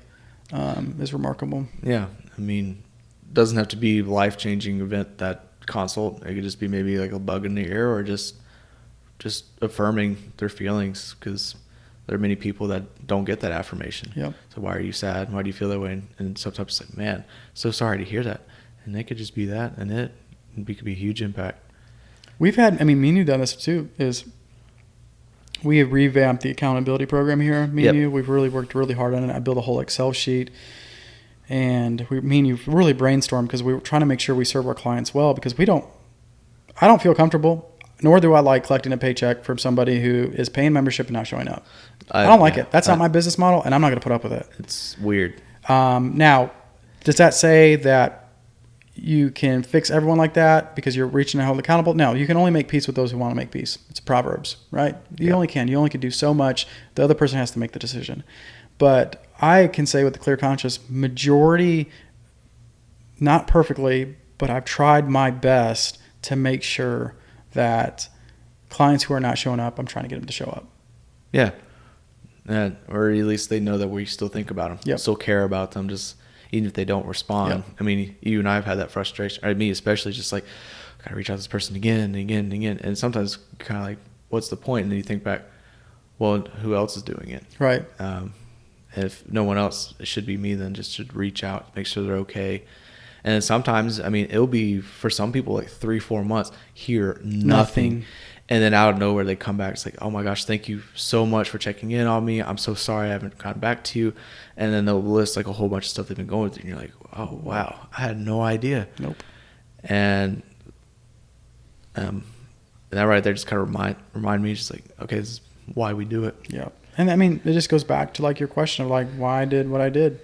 is remarkable. Yeah. I mean, it doesn't have to be a life-changing event, that consult. It could just be maybe like a bug in the ear, or just affirming their feelings, because there are many people that don't get that affirmation. Yep. So why are you sad? Why do you feel that way? And sometimes it's like, man, so sorry to hear that. And it could just be that, and it could be a huge impact. We've had, me and you done this too, is we have revamped the accountability program here. Me and you, we've really worked really hard on it. I built a whole Excel sheet, and me and you really brainstormed because we were trying to make sure we serve our clients well, because I don't feel comfortable, nor do I like collecting a paycheck from somebody who is paying membership and not showing up. I don't like it. That's not my business model, and I'm not going to put up with it. It's weird. Now, does that say that you can fix everyone like that because you're reaching out, hold accountable? No, you can only make peace with those who want to make peace. It's Proverbs, right? You only can do so much. The other person has to make the decision. But I can say with a clear conscience, majority, not perfectly, but I've tried my best to make sure that clients who are not showing up, I'm trying to get them to show up. Yeah. Or at least they know that we still think about them, still care about them, just even if they don't respond. Yep. I mean, you and I have had that frustration, or me especially, just like, I gotta reach out to this person again and again and again. And sometimes kind of like, what's the point? And then you think back, well, who else is doing it? Right. If no one else, it should be me, then just should reach out, make sure they're okay. And then sometimes, it'll be for some people like 3-4 months, hear nothing. And then out of nowhere, they come back. It's like, oh my gosh, thank you so much for checking in on me. I'm so sorry I haven't gotten back to you. And then they'll list like a whole bunch of stuff they've been going through. And you're like, oh, wow, I had no idea. Nope. And that right there just kind of remind me, just like, okay, this is why we do it. Yeah. And it just goes back to like your question of like, why I did what I did.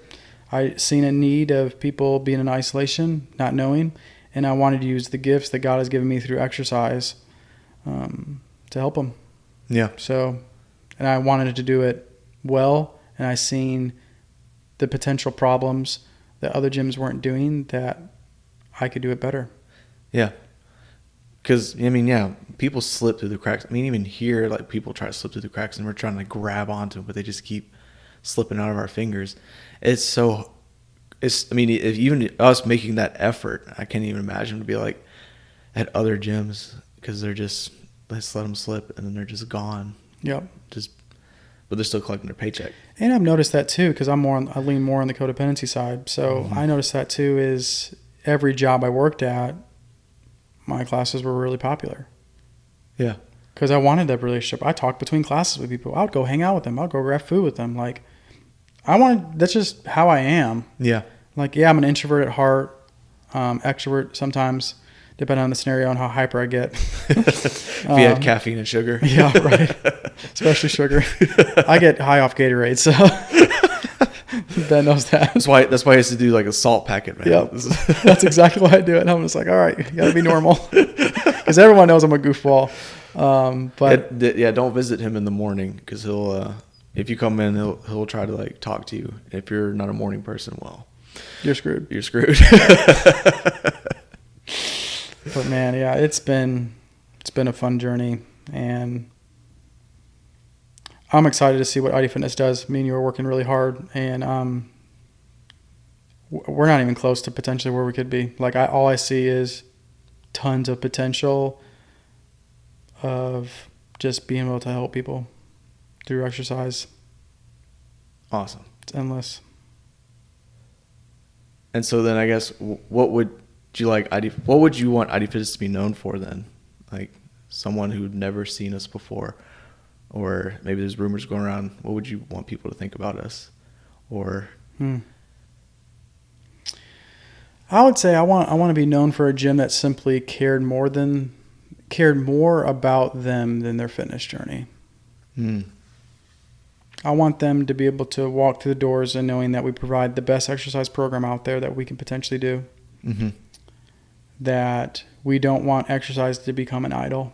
I seen a need of people being in isolation, not knowing, and I wanted to use the gifts that God has given me through exercise to help them. Yeah. So, and I wanted to do it well, and I seen the potential problems that other gyms weren't doing, that I could do it better. Yeah. Because, people slip through the cracks. Even here, like, people try to slip through the cracks, and we're trying to grab onto them, but they just keep slipping out of our fingers. If even us making that effort, I can't even imagine to be like at other gyms, because let's let them slip, and then they're just gone. Yep. But they're still collecting their paycheck. And I've noticed that too, because I lean more on the codependency side. So I noticed that too, is every job I worked at, my classes were really popular. Yeah. Because I wanted that relationship. I talked between classes with people. I would go hang out with them. I'll go grab food with them. Like, that's just how I am. Yeah. Like, I'm an introvert at heart, extrovert sometimes, depending on the scenario and how hyper I get. If you had caffeine and sugar. Yeah, right. Especially sugar. I get high off Gatorade, so Ben knows that. That's why I used to do like a salt packet, man. Yep. That's exactly why I do it. I'm just like, all right, you gotta be normal. Because everyone knows I'm a goofball. But don't visit him in the morning, because he'll if you come in, he'll try to like talk to you. If you're not a morning person, well, you're screwed. You're screwed. But man, it's been a fun journey, and I'm excited to see what IDFitness does. Me and you are working really hard, and we're not even close to potentially where we could be. Like, all I see is tons of potential of just being able to help people through exercise. Awesome. It's endless. And so then, I guess, what would you want IDFitness to be known for then? Like, someone who'd never seen us before, or maybe there's rumors going around. What would you want people to think about us? Or I would say I want to be known for a gym that simply cared more about them than their fitness journey. I want them to be able to walk through the doors and knowing that we provide the best exercise program out there that we can potentially do. Mm-hmm. That we don't want exercise to become an idol.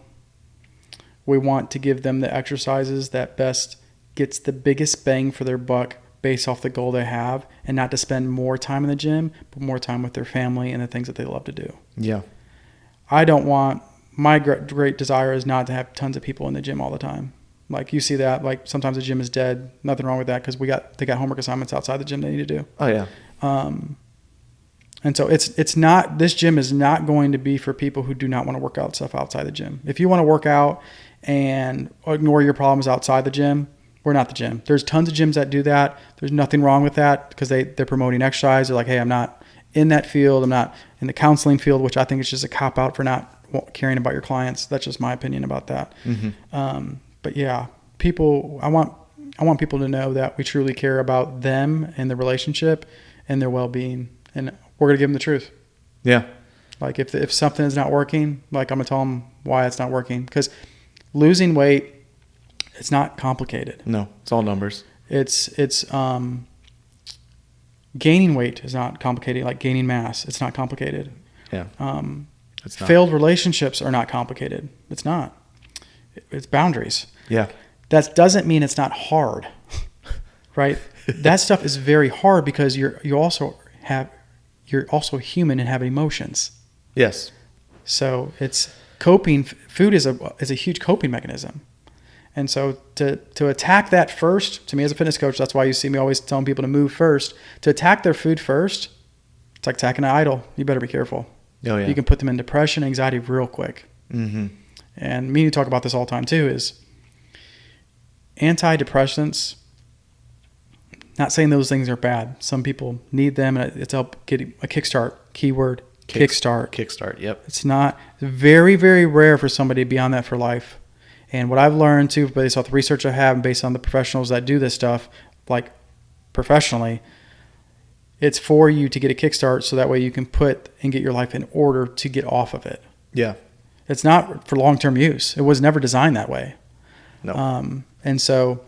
We want to give them the exercises that best gets the biggest bang for their buck based off the goal they have, and not to spend more time in the gym, but more time with their family and the things that they love to do. Yeah. I don't want, my great desire is not to have tons of people in the gym all the time. Like you see that, like sometimes the gym is dead. Nothing wrong with that because they got homework assignments outside the gym they need to do. Oh yeah. And so it's not, this gym is not going to be for people who do not want to work out stuff outside the gym. If you want to work out and ignore your problems outside the gym, we're not the gym. There's tons of gyms that do that. There's nothing wrong with that because they're promoting exercise. They're like, hey, I'm not in that field. I'm not in the counseling field, which I think is just a cop out for not caring about your clients. That's just my opinion about that. Mm-hmm. But yeah, people, I want people to know that we truly care about them and the relationship and their well-being, and we're going to give them the truth. Yeah. Like if something is not working, like I'm going to tell them why it's not working, because losing weight, it's not complicated. No, it's all numbers. It's gaining weight is not complicated. Like gaining mass, it's not complicated. Yeah. It's not. Failed relationships are not complicated. It's not. It's boundaries. Yeah. That doesn't mean it's not hard, right? That stuff is very hard because you're also human and have emotions. Yes. So it's coping. Food is a huge coping mechanism. And so to attack that first, to me as a fitness coach, that's why you see me always telling people to move first. To attack their food first, it's like attacking an idol. You better be careful. Oh, yeah. You can put them in depression, anxiety real quick. Mm-hmm. And me and you talk about this all the time too, is antidepressants, not saying those things are bad. Some people need them, and it's help get a kickstart. Keyword, kickstart. Kickstart, yep. It's very, very rare for somebody to be on that for life. And what I've learned too, based off the research I have and based on the professionals that do this stuff, like professionally, it's for you to get a kickstart so that way you can put and get your life in order to get off of it. Yeah. It's not for long-term use. It was never designed that way. No. And so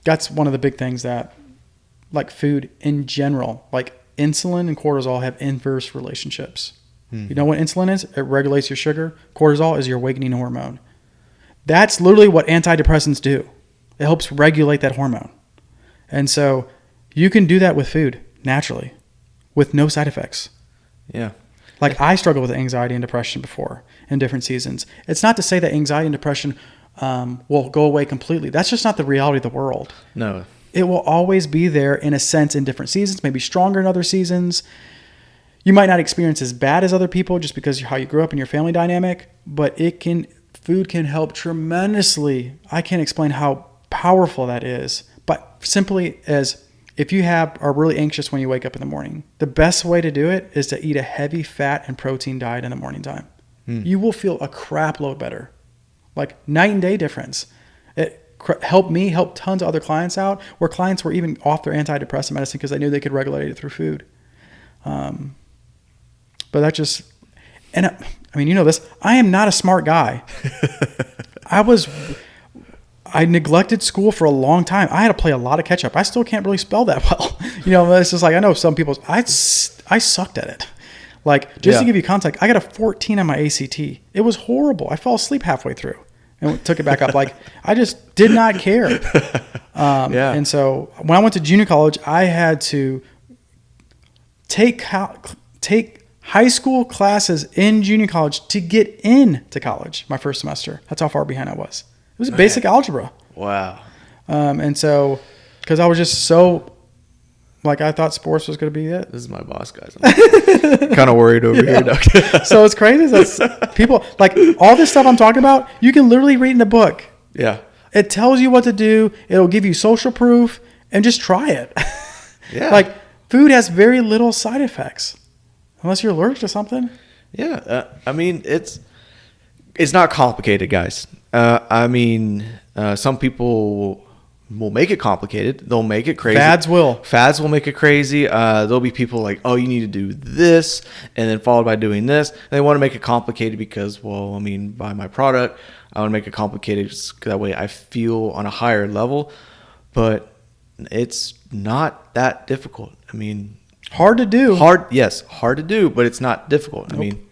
that's one of the big things that, like food in general, like insulin and cortisol have inverse relationships. Mm-hmm. You know what insulin is? It regulates your sugar. Cortisol is your awakening hormone. That's literally what antidepressants do. It helps regulate that hormone. And so you can do that with food naturally with no side effects. Yeah. Like I struggled with anxiety and depression before in different seasons. It's not to say that anxiety and depression will go away completely. That's just not the reality of the world. No. It will always be there in a sense in different seasons, maybe stronger in other seasons. You might not experience as bad as other people just because of how you grew up in your family dynamic, but food can help tremendously. I can't explain how powerful that is, but simply as if you are really anxious when you wake up in the morning, the best way to do it is to eat a heavy fat and protein diet in the morning time. You will feel a crap load better. Like night and day difference. It helped tons of other clients out where clients were even off their antidepressant medicine because they knew they could regulate it through food. But that just, and I mean, you know this, I am not a smart guy. I neglected school for a long time. I had to play a lot of catch up. I still can't really spell that well. You know, it's just like, I know some people, I sucked at it. Like, just to give you context, I got a 14 on my ACT. It was horrible. I fell asleep halfway through and took it back up. Like, I just did not care. And so when I went to junior college, I had to take high school classes in junior college to get into college my first semester. That's how far behind I was. It was basic algebra. Wow. And so, because I was just so, like, I thought sports was going to be it. This is my boss, guys. I'm kind of worried over here. So it's crazy. That's people, like, all this stuff I'm talking about, you can literally read in a book. Yeah. It tells you what to do. It'll give you social proof, and just try it. Yeah. Like, food has very little side effects. Unless you're allergic to something. Yeah. I mean, it's not complicated, guys. I mean, some people will make it complicated. They'll make it crazy. Fads will make it crazy. There'll be people like, oh, you need to do this, and then followed by doing this. And they want to make it complicated because, well, I mean, buy my product. I want to make it complicated just that way I feel on a higher level. but it's not that difficult. I mean, Hard to do. hard to do, but it's not difficult. Nope. I mean,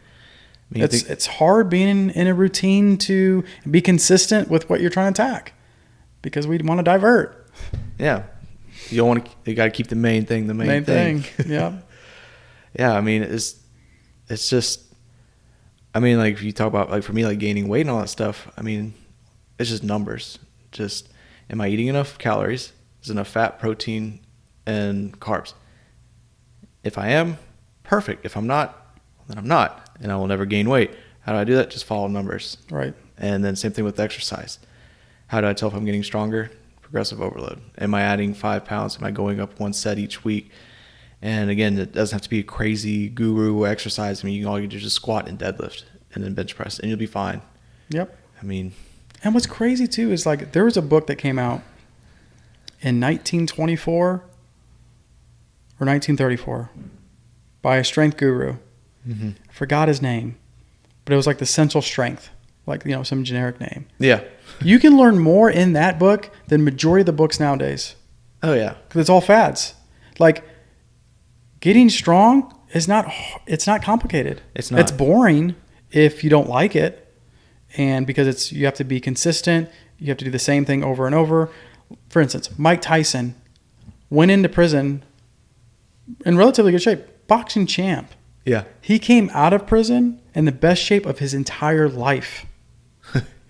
It's hard being in a routine to be consistent with what you're trying to attack, because we want to divert. yeah, you got to keep the main thing the main thing. Yeah. Yeah, I mean, it's just, I mean, like if you talk about, like for me, like gaining weight and all that stuff, I mean, it's just numbers. Just, am I eating enough calories? Is enough fat, protein, and carbs? If I am, perfect. If I'm not, then I'm not, and I will never gain weight. How do I do that? Just follow numbers. Right. And then same thing with exercise. How do I tell if I'm getting stronger? Progressive overload. Am I adding 5 pounds? Am I going up one set each week? And again, it doesn't have to be a crazy guru exercise. I mean, all you do is just squat and deadlift and then bench press, and you'll be fine. Yep. I mean, and what's crazy too is like there was a book that came out in 1924 or 1934 by a strength guru. mm-hmm. I forgot his name, but it was like the Essential Strength, like, you know, some generic name. Yeah. You can learn more in that book than majority of the books nowadays, Oh, yeah. because it's all fads. Like, getting strong it's not complicated. It's not. It's boring if you don't like it, and because you have to be consistent. You have to do the same thing over and over. For instance, Mike Tyson went into prison in relatively good shape, boxing champ. Yeah. He came out of prison in the best shape of his entire life.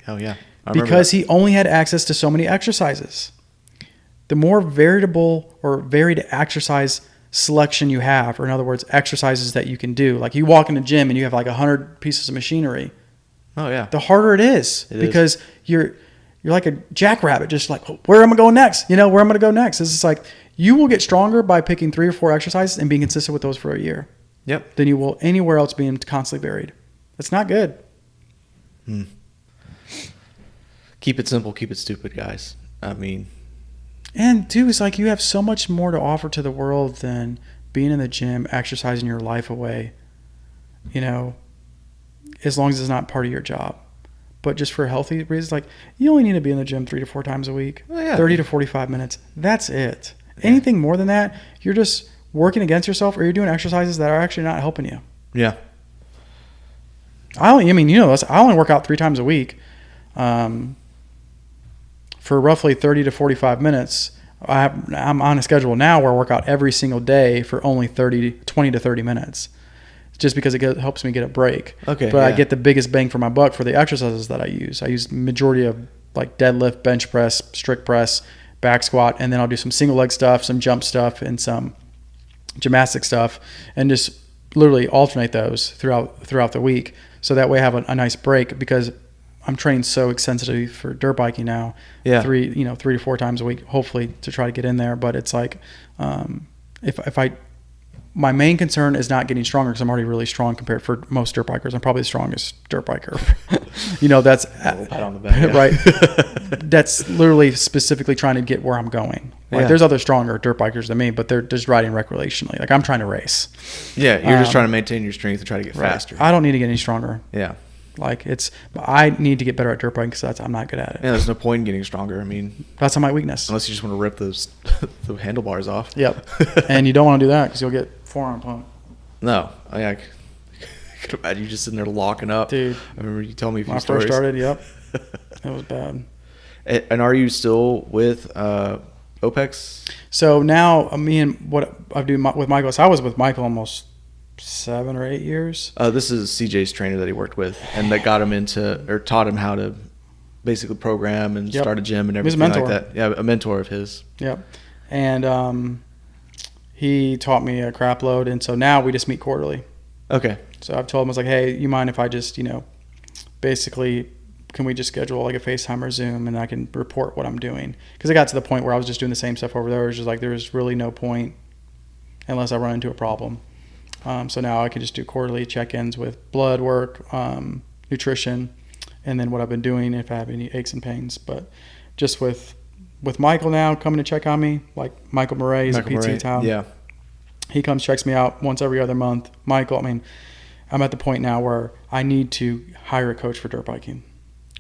Oh, yeah. Because he only had access to so many exercises. The more variable or varied exercise selection you have, or in other words, exercises that you can do, like you walk in a gym and you have like 100 pieces of machinery. Oh, yeah. The harder it is, because is. you're like a jackrabbit, just like, where am I going next? You know, where am I going to go next? It's just like, you will get stronger by picking 3 or 4 exercises and being consistent with those for a year. Yep. Than you will anywhere else being constantly varied. That's not good. Keep it simple, keep it stupid, guys. I mean, and too, it's like you have so much more to offer to the world than being in the gym, exercising your life away, you know, as long as it's not part of your job. But just for healthy reasons, like, you only need to be in the gym 3 to 4 times a week, 30 to 45 minutes. That's it. Yeah. Anything more than that, you're just working against yourself, or you're doing exercises that are actually not helping you. Yeah. I only work out 3 times a week. For roughly 30 to 45 minutes. I'm on a schedule now where I work out every single day for only 20 to 30 minutes, just because it helps me get a break. Okay. But yeah. I get the biggest bang for my buck for the exercises that I use. I use majority of like deadlift, bench press, strict press, back squat, and then I'll do some single leg stuff, some jump stuff, and some gymnastic stuff, and just literally alternate those throughout the week. So that way I have a nice break, because I'm training so extensively for dirt biking now. Yeah. 3 to 4 times a week, hopefully, to try to get in there. But it's like, my main concern is not getting stronger, because I'm already really strong compared for most dirt bikers. I'm probably the strongest dirt biker. That's pat on the back, yeah. Right. That's literally specifically trying to get where I'm going. Like, there's other stronger dirt bikers than me, but they're just riding recreationally. Like, I'm trying to race. Yeah, you're just trying to maintain your strength and try to get faster. I don't need to get any stronger. Yeah. Like, I need to get better at dirt biking, because I'm not good at it. Yeah, there's no point in getting stronger. I mean, that's my weakness. Unless you just want to rip the handlebars off. Yep. And you don't want to do that, because you'll get forearm pump. No. I could imagine you just sitting there locking up. Dude. I remember you telling me a few when stories. I first started, yep. It was bad. And are you still with OPEX? So now, me and what I do with Michael, so I was with Michael almost 7 or 8 years. This is CJ's trainer that he worked with, and that got him taught him how to basically program and start a gym and everything like that. Yeah, a mentor of his. Yep. And he taught me a crap load, and so now we just meet quarterly. Okay. So I've told him, I was like, hey, you mind if I just, basically, can we just schedule like a FaceTime or Zoom, and I can report what I'm doing? Because it got to the point where I was just doing the same stuff over there. It was just like, there's really no point unless I run into a problem. So now I can just do quarterly check-ins with blood work, nutrition, and then what I've been doing if I have any aches and pains. But just with Michael now coming to check on me, like Michael Murray, he's a PT Tom. Yeah. He comes, checks me out once every other month. Michael, I'm at the point now where I need to hire a coach for dirt biking.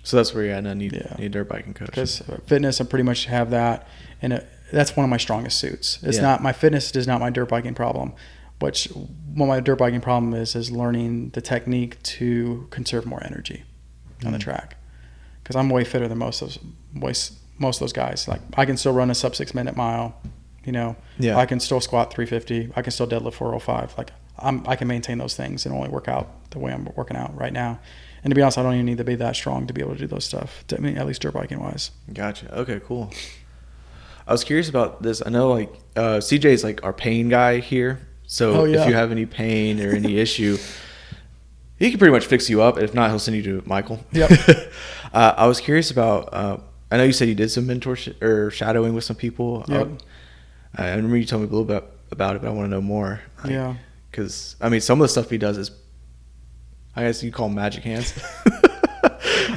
So that's where you're at. I need Yeah. a dirt biking coach. Because fitness, I pretty much have that, and that's one of my strongest suits. It's Yeah. not my fitness is not my dirt biking problem. What my dirt biking problem is learning the technique to conserve more energy on the track. Because I'm way fitter than most of those guys. Like I can still run a sub 6 minute mile. You know, Yeah. I can still squat 350. I can still deadlift 405. Like I can maintain those things and only work out the way I'm working out right now. And to be honest, I don't even need to be that strong to be able to do those stuff. I mean, at least dirt biking wise. Gotcha. Okay, cool. I was curious about this. I know like CJ's like our pain guy here. So if you have any pain or any issue, he can pretty much fix you up. If not, he'll send you to Michael. Yep. I was curious about. I know you said you did some mentorship or shadowing with some people. Yep. I remember you told me a little bit about it, but I want to know more. Like, Yeah. Because I mean, some of the stuff he does is, I guess you call them magic hands.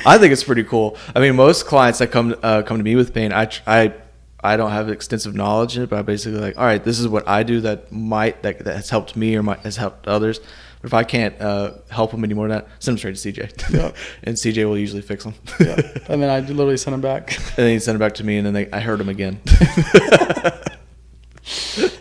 I think it's pretty cool. I mean, most clients that come to me with pain, I don't have extensive knowledge in it, but I'm basically like, all right, this is what I do that has helped me or has helped others. But if I can't help them anymore than that, send them straight to CJ. Yep. And CJ will usually fix them. Yeah. And then I literally send them back. And then he sent it back to me, and then I hurt him again.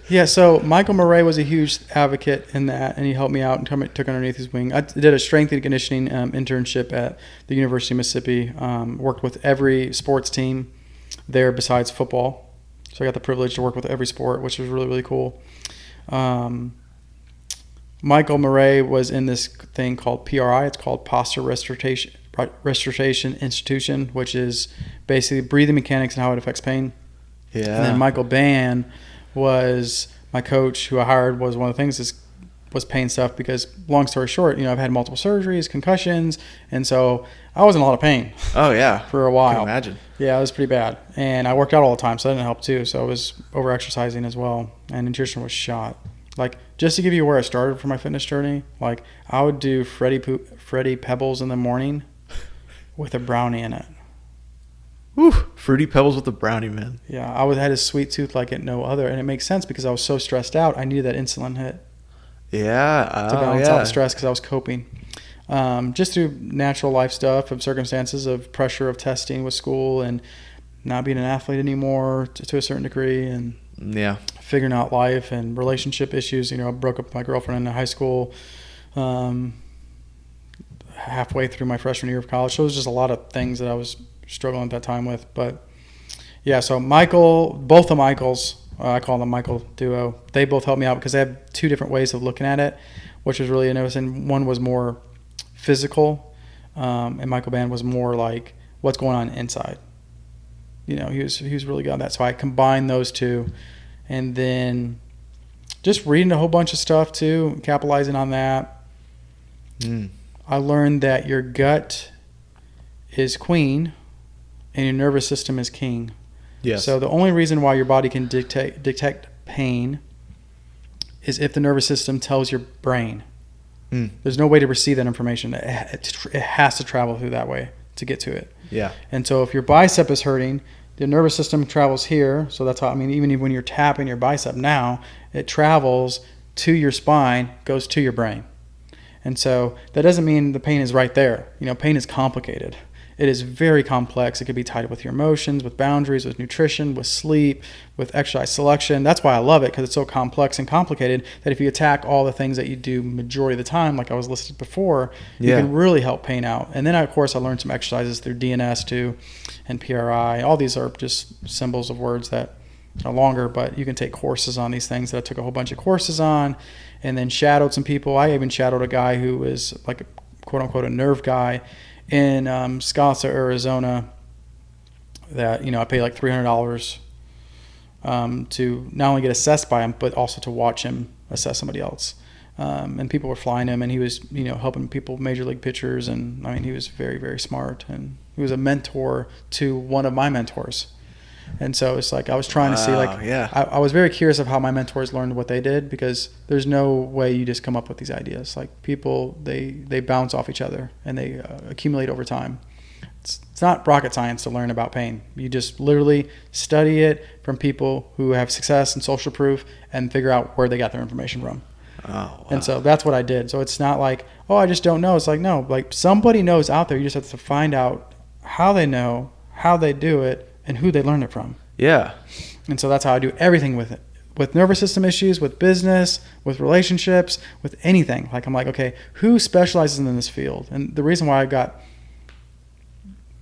Yeah, so Michael Murray was a huge advocate in that, and he helped me out and took underneath his wing. I did a strength and conditioning internship at the University of Mississippi, worked with every sports team there besides football. So I got the privilege to work with every sport, which was really, really cool. Michael Murray was in this thing called PRI. It's called Posture Restoration Institution, which is basically breathing mechanics and how it affects pain. Yeah. And then Michael Ban was my coach, who I hired. Was one of the things was pain stuff, because long story short, I've had multiple surgeries, concussions, and so I was in a lot of pain. Oh yeah. For a while. I can imagine. Yeah, it was pretty bad, and I worked out all the time, so that didn't help too. So I was over exercising as well, and nutrition was shot. Like, just to give you where I started for my fitness journey, like I would do Fruity Pebbles in the morning with a brownie in it. Woo, Fruity Pebbles with a brownie, man. Yeah, I had a sweet tooth like it no other, and it makes sense because I was so stressed out. I needed that insulin hit. Yeah, to balance out the stress, because I was coping. Just through natural life stuff, of circumstances, of pressure of testing with school, and not being an athlete anymore to a certain degree, and yeah, figuring out life and relationship issues. I broke up with my girlfriend in high school, halfway through my freshman year of college. So it was just a lot of things that I was struggling at that time with. But yeah, so both of Michaels, I call them Michael duo, they both helped me out because they have two different ways of looking at it, which was really interesting. One was more physical, and Michael Ban was more like what's going on inside. He was really good on that. So I combined those two, and then just reading a whole bunch of stuff too, capitalizing on that. I learned that your gut is queen and your nervous system is king. Yes. So the only reason why your body can detect pain is if the nervous system tells your brain. There's no way to receive that information. It has to travel through that way to get to it. Yeah. And so if your bicep is hurting, the nervous system travels here. So that's how, even when you're tapping your bicep now, it travels to your spine, goes to your brain. And so that doesn't mean the pain is right there. Pain is complicated. It is very complex. It could be tied with your emotions, with boundaries, with nutrition, with sleep, with exercise selection. That's why I love it, because it's so complex and complicated that if you attack all the things that you do majority of the time, like I was listed before, you can really help pain out. And then, of course, I learned some exercises through DNS too, and PRI. All these are just symbols of words that are longer, but you can take courses on these things that I took a whole bunch of courses on, and then shadowed some people. I even shadowed a guy who was like a quote-unquote a nerve guy in Scottsdale, Arizona, that I paid like $300 to not only get assessed by him, but also to watch him assess somebody else. And people were flying him, and he was helping people major league pitchers, and he was very, very smart, and he was a mentor to one of my mentors. And so it's like I was trying to see, I was very curious of how my mentors learned what they did, because there's no way you just come up with these ideas. Like people, they bounce off each other, and they accumulate over time. It's not rocket science to learn about pain. You just literally study it from people who have success and social proof, and figure out where they got their information from. Oh, wow. And so that's what I did. So it's not like, I just don't know. It's like, no, like somebody knows out there. You just have to find out how they know, how they do it, and who they learned it from. Yeah. And so that's how I do everything with it. With nervous system issues, with business, with relationships, with anything. Like, I'm like, okay, who specializes in this field? And the reason why I got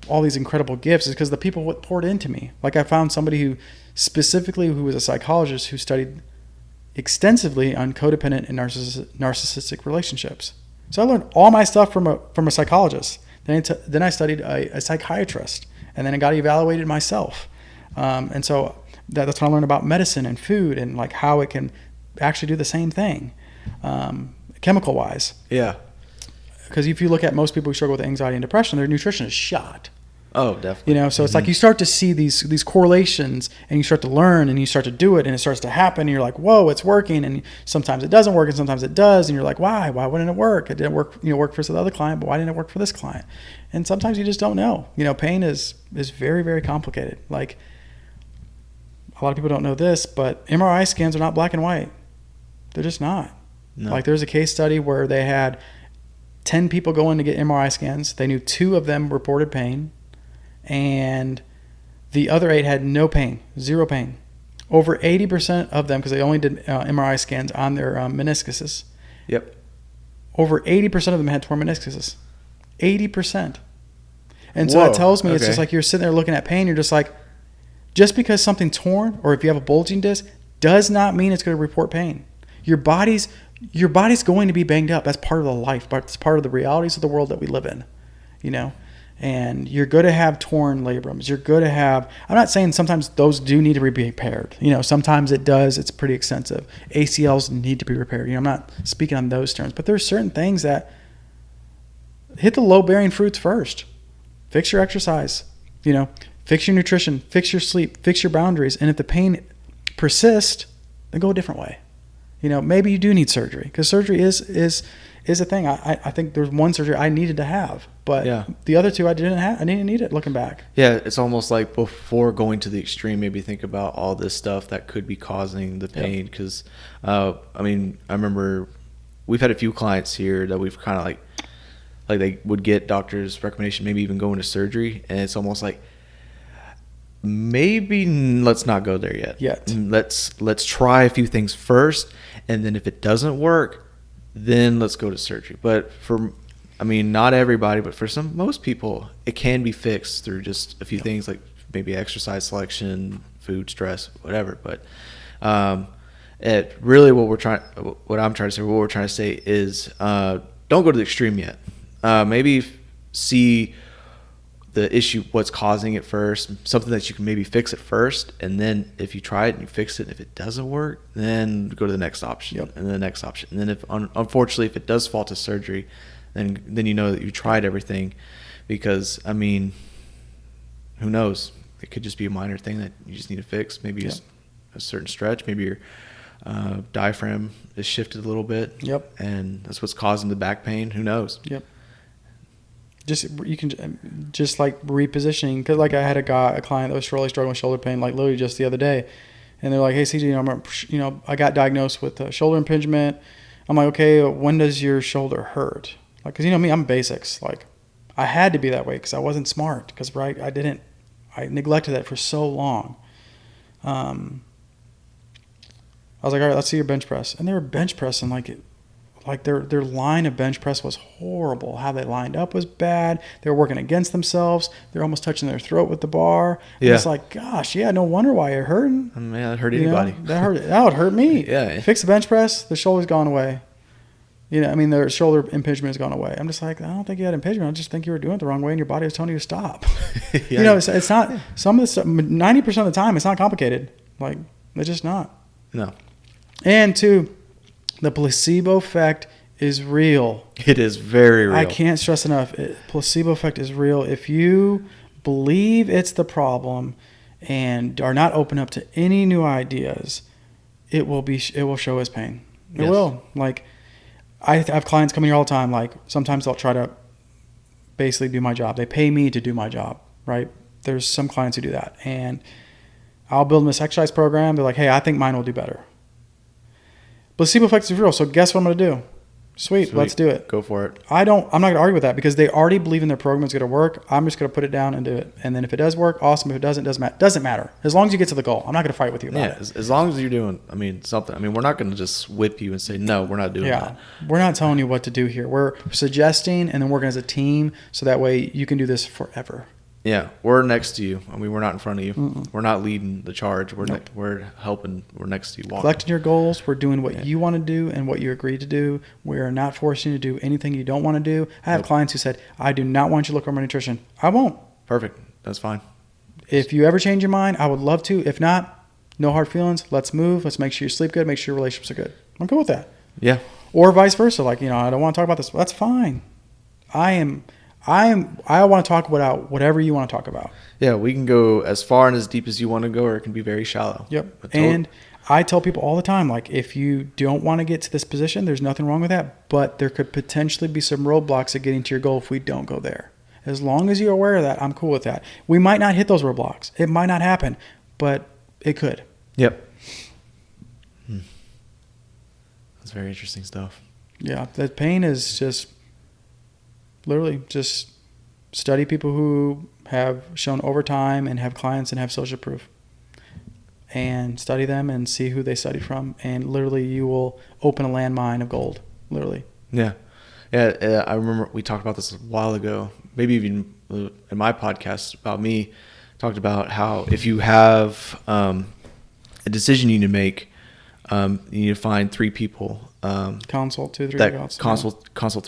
all these incredible gifts is because the people poured into me. Like, I found somebody who was a psychologist who studied extensively on codependent and narcissistic relationships. So I learned all my stuff from a psychologist. Then I studied a psychiatrist, and then I got evaluated myself. And so that's when I learned about medicine and food and like how it can actually do the same thing, chemical wise. Yeah. Because if you look at most people who struggle with anxiety and depression, their nutrition is shot. Oh, definitely. So it's like you start to see these correlations, and you start to learn, and you start to do it, and it starts to happen, and you're like, whoa, it's working. And sometimes it doesn't work, and sometimes it does, and you're like, why wouldn't it work? It didn't work, work for the other client, but why didn't it work for this client? And sometimes you just don't know. Pain is very, very complicated. Like, a lot of people don't know this, but MRI scans are not black and white. They're just not. No. Like, there's a case study where they had 10 people go in to get MRI scans. They knew 2 of them reported pain, and the other 8 had no pain, 0 pain. Over 80% of them, because they only did MRI scans on their meniscuses. Yep. Over 80% of them had torn meniscuses. 80%. And so that tells me, It's just like you're sitting there looking at pain. You're just like, just because something's torn, or if you have a bulging disc, does not mean it's going to report pain. Your body's going to be banged up. That's part of the life, but it's part of the realities of the world that we live in, And you're going to have torn labrums. You're going to have, I'm not saying sometimes those do need to be repaired. Sometimes it does. It's pretty extensive. ACLs need to be repaired. I'm not speaking on those terms, but there's certain things that hit the low-bearing fruits first. Fix your exercise, fix your nutrition, fix your sleep, fix your boundaries. And if the pain persists, then go a different way. Maybe you do need surgery, because surgery is a thing. I think there's one surgery I needed to have, but the other 2 I didn't need it looking back. Yeah, it's almost like before going to the extreme, maybe think about all this stuff that could be causing the pain. Because, I remember we've had a few clients here that we've kind of like they would get doctor's recommendation, maybe even go into surgery, and it's almost like, maybe let's not go there yet. Let's try a few things first, and then if it doesn't work, then let's go to surgery. But not everybody, but for most people, it can be fixed through just a few things, like maybe exercise selection, food, stress, whatever. But it really what we're trying to say is don't go to the extreme yet. Maybe see the issue, what's causing it first, something that you can maybe fix it first, and then if you try it and you fix it, if it doesn't work, then go to the next option, and the next option. And then if unfortunately if it does fall to surgery, then that you tried everything, because who knows, it could just be a minor thing that you just need to fix. Maybe a certain stretch, maybe your diaphragm is shifted a little bit, and that's what's causing the back pain. Who knows? You can just like repositioning, because like I had a client that was really struggling with shoulder pain, like literally just the other day, and they're like, hey CJ, I got diagnosed with shoulder impingement. I'm like, okay, when does your shoulder hurt? Like, because me, I'm basics. Like, I had to be that way because I wasn't smart, because I neglected that for so long. I was like, all right, let's see your bench press, and they were bench pressing like their line of bench press was horrible. How they lined up was bad. They were working against themselves. They're almost touching their throat with the bar. Yeah. It's like, gosh, no wonder why you're hurting. That hurt anybody. That would hurt me. Yeah. Fix the bench press, the shoulder's gone away. Their shoulder impingement has gone away. I'm just like, I don't think you had impingement. I just think you were doing it the wrong way, and your body was telling you to stop. It's not, some of the stuff, 90% of the time, it's not complicated. Like, it's just not. No. And 2, the placebo effect is real. It is very real. I can't stress enough. Placebo effect is real. If you believe it's the problem and are not open up to any new ideas, it will show as pain. It will. Like, I have clients coming here all the time. Like, sometimes they'll try to basically do my job. They pay me to do my job, right? There's some clients who do that. And I'll build them this exercise program. They're like, hey, I think mine will do better. Placebo effect is real. So guess what I'm going to do? Sweet. Let's do it. Go for it. I'm not going to argue with that because they already believe in their program is going to work. I'm just going to put it down and do it. And then if it does work, awesome. If it doesn't, doesn't matter. As long as you get to the goal, I'm not going to fight with you about it. As long as you're doing, something. We're not going to just whip you and say, no, we're not doing that. We're not telling you what to do here. We're suggesting and then working as a team so that way you can do this forever. Yeah, we're next to you. We're not in front of you. Mm-mm. We're not leading the charge. We're helping. We're next to you. Walking. Collecting your goals. We're doing what you want to do and what you agree to do. We are not forcing you to do anything you don't want to do. I have clients who said, I do not want you to look over my nutrition. I won't. Perfect. That's fine. If you ever change your mind, I would love to. If not, no hard feelings. Let's move. Let's make sure you sleep good. Make sure your relationships are good. I'm cool with that. Yeah. Or vice versa. Like, I don't want to talk about this. That's fine. I want to talk about whatever you want to talk about. Yeah, we can go as far and as deep as you want to go, or it can be very shallow. Yep. And I tell people all the time, like, if you don't want to get to this position, there's nothing wrong with that. But there could potentially be some roadblocks of getting to your goal if we don't go there. As long as you're aware of that, I'm cool with that. We might not hit those roadblocks. It might not happen, but it could. Yep. That's very interesting stuff. Yeah. That pain is just literally just study people who have shown overtime and have clients and have social proof, and study them and see who they studied from, and literally you will open a landmine of gold. Literally. Yeah. I remember we talked about this a while ago, maybe even in my podcast about me, talked about how if you have a decision you need to make, you need to find three people. Consult 2-3 that consult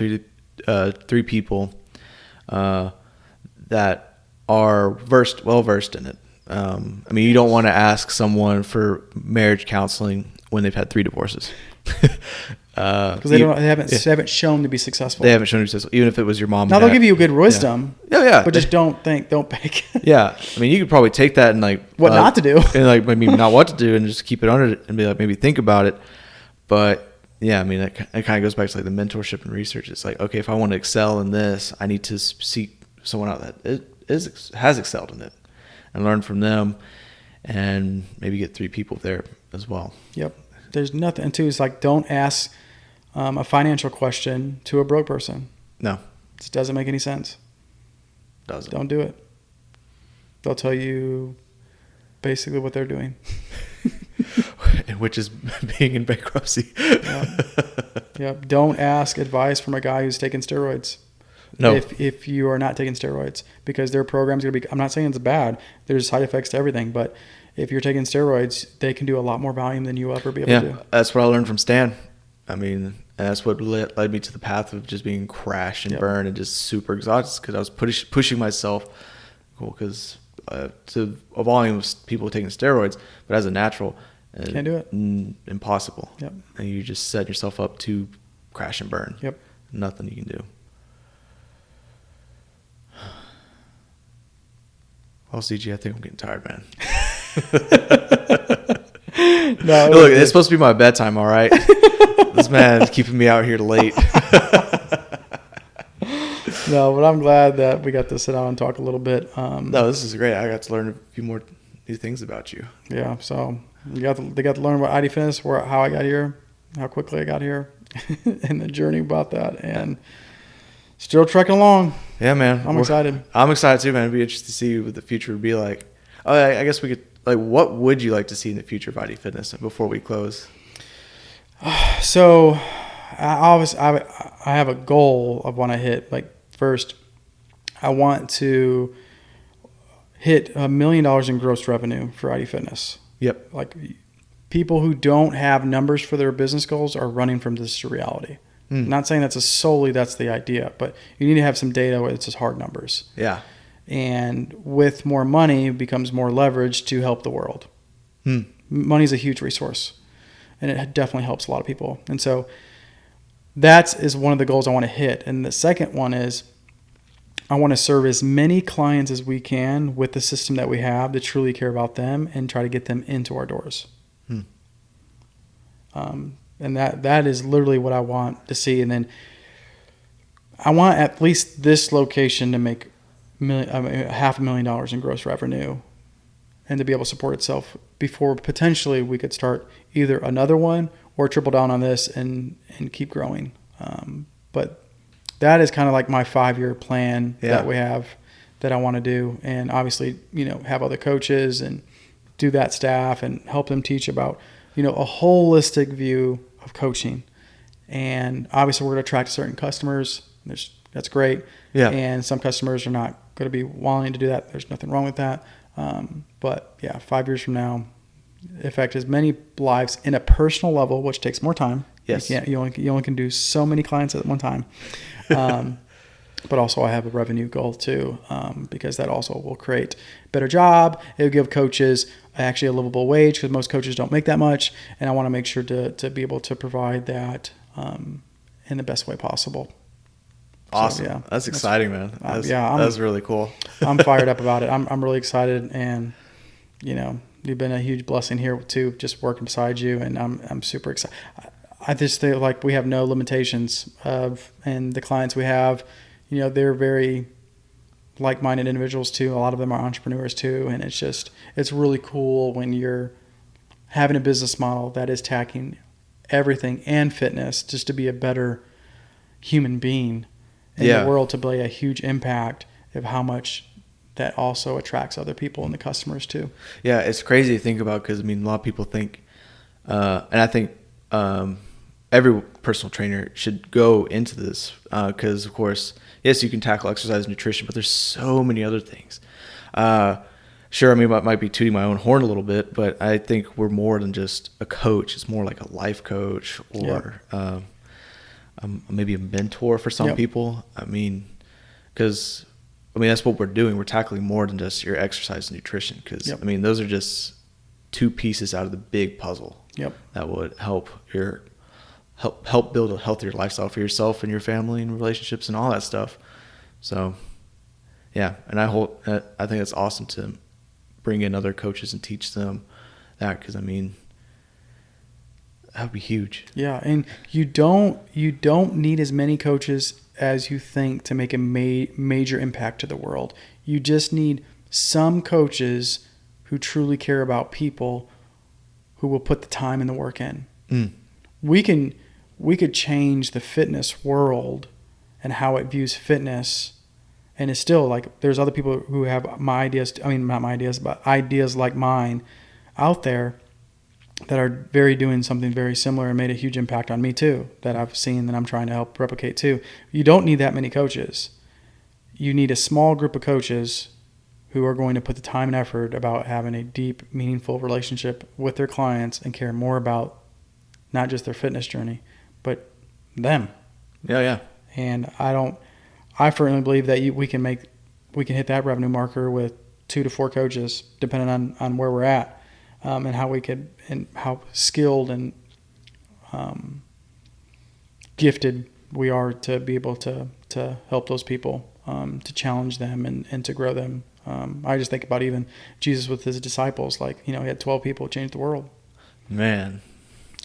three people that are well versed in it. You don't want to ask someone for marriage counseling when they've had 3 divorces. Because they haven't shown to be successful. They haven't shown to be successful, even if it was your mom. Now they'll give you good wisdom. Yeah. But just don't bake. Yeah. You could probably take that and what not to do. And not what to do and just keep it under it and be like, maybe think about it. But yeah, it kind of goes back to the mentorship and research. It's like, okay, if I want to excel in this, I need to seek someone out that has excelled in it and learn from them, and maybe get 3 people there as well. Yep. There's nothing. And 2 is don't ask a financial question to a broke person. No. It just doesn't make any sense. Doesn't. Don't do it. They'll tell you basically what they're doing. Which is being in bankruptcy. Yep. Don't ask advice from a guy who's taking steroids. No. If you are not taking steroids, because their program's going to be, I'm not saying it's bad. There's side effects to everything, but if you're taking steroids, they can do a lot more volume than you'll ever be able to do. Yeah, that's what I learned from Stan. And that's what led me to the path of just being crash and burn and just super exhausted, because I was pushing myself. Because to a volume of people taking steroids, but as a natural, can't do it. Impossible. Yep. And you just set yourself up to crash and burn. Yep. Nothing you can do. Well, CG, I think I'm getting tired, man. No, look, it's supposed to be my bedtime, all right? This man's keeping me out here late. No, but I'm glad that we got to sit down and talk a little bit. No, this is great. I got to learn a few more new things about you. Yeah, so they got to learn about IDFitness, how I got here, how quickly I got here, and the journey about that, and still trekking along. Yeah, man. I'm excited. I'm excited too, man. It'd be interesting to see what the future would be like. Oh, I guess we could, what would you like to see in the future of IDFitness before we close? So, I have a goal I want to hit. First, I want to hit $1 million in gross revenue for IDFitness. Yep. People who don't have numbers for their business goals are running from this to reality. Not saying that's the idea, but you need to have some data where it's just hard numbers. Yeah. And with more money becomes more leverage to help the world. Money is a huge resource, and it definitely helps a lot of people. And so that is one of the goals I want to hit. And the second one is I want to serve as many clients as we can with the system that we have to truly care about them and try to get them into our doors. And that is literally what I want to see. And then I want at least this location to make $500,000 in gross revenue and to be able to support itself before potentially we could start either another one or triple down on this and keep growing. But that is kind of like my 5-year plan Yeah. that we have that I want to do. And obviously, have other coaches and do that staff and help them teach about, a holistic view of coaching. And obviously we're going to attract certain customers. That's great. Yeah. And some customers are not going to be wanting to do that. There's nothing wrong with that. But yeah, 5 years from now, affect as many lives in a personal level, which takes more time. Yes. You only can do so many clients at one time. But also I have a revenue goal too, because that also will create a better job. It will give coaches actually a livable wage because most coaches don't make that much. And I want to make sure to be able to provide that in the best way possible. Awesome. So, yeah, that's exciting, man. That's really cool. I'm fired up about it. I'm really excited, and you've been a huge blessing here too, just working beside you, and I'm super excited. I just feel like we have no limitations and the clients we have, they're very like-minded individuals too. A lot of them are entrepreneurs too, and it's really cool when you're having a business model that is tacking everything and fitness just to be a better human being in the world, to play a huge impact of how much that also attracts other people and the customers too. Yeah, it's crazy to think about because, a lot of people think, and I think every personal trainer should go into this because, of course, yes, you can tackle exercise and nutrition, but there's so many other things. Sure, I might be tooting my own horn a little bit, but I think we're more than just a coach. It's more like a life coach or maybe a mentor for some people. Because that's what we're doing. We're tackling more than just your exercise and nutrition. Because those are just two pieces out of the big puzzle that would help build a healthier lifestyle for yourself and your family and relationships and all that stuff. So, yeah, and I think it's awesome to bring in other coaches and teach them that because that would be huge. Yeah, and you don't need as many coaches as you think to make a major impact to the world. You just need some coaches who truly care about people, who will put the time and the work in. We could change the fitness world and how it views fitness, and it's still like there's other people who have not my ideas, but ideas like mine out there that are doing something very similar and made a huge impact on me too, that I've seen that I'm trying to help replicate too. You don't need that many coaches. You need a small group of coaches who are going to put the time and effort about having a deep, meaningful relationship with their clients and care more about not just their fitness journey, but them. Yeah. And I firmly believe that we can hit that revenue marker with 2 to 4 coaches, depending on where we're at. And how skilled and gifted we are to be able to help those people, to challenge them and to grow them. I just think about even Jesus with his disciples, he had 12 people change the world. Man.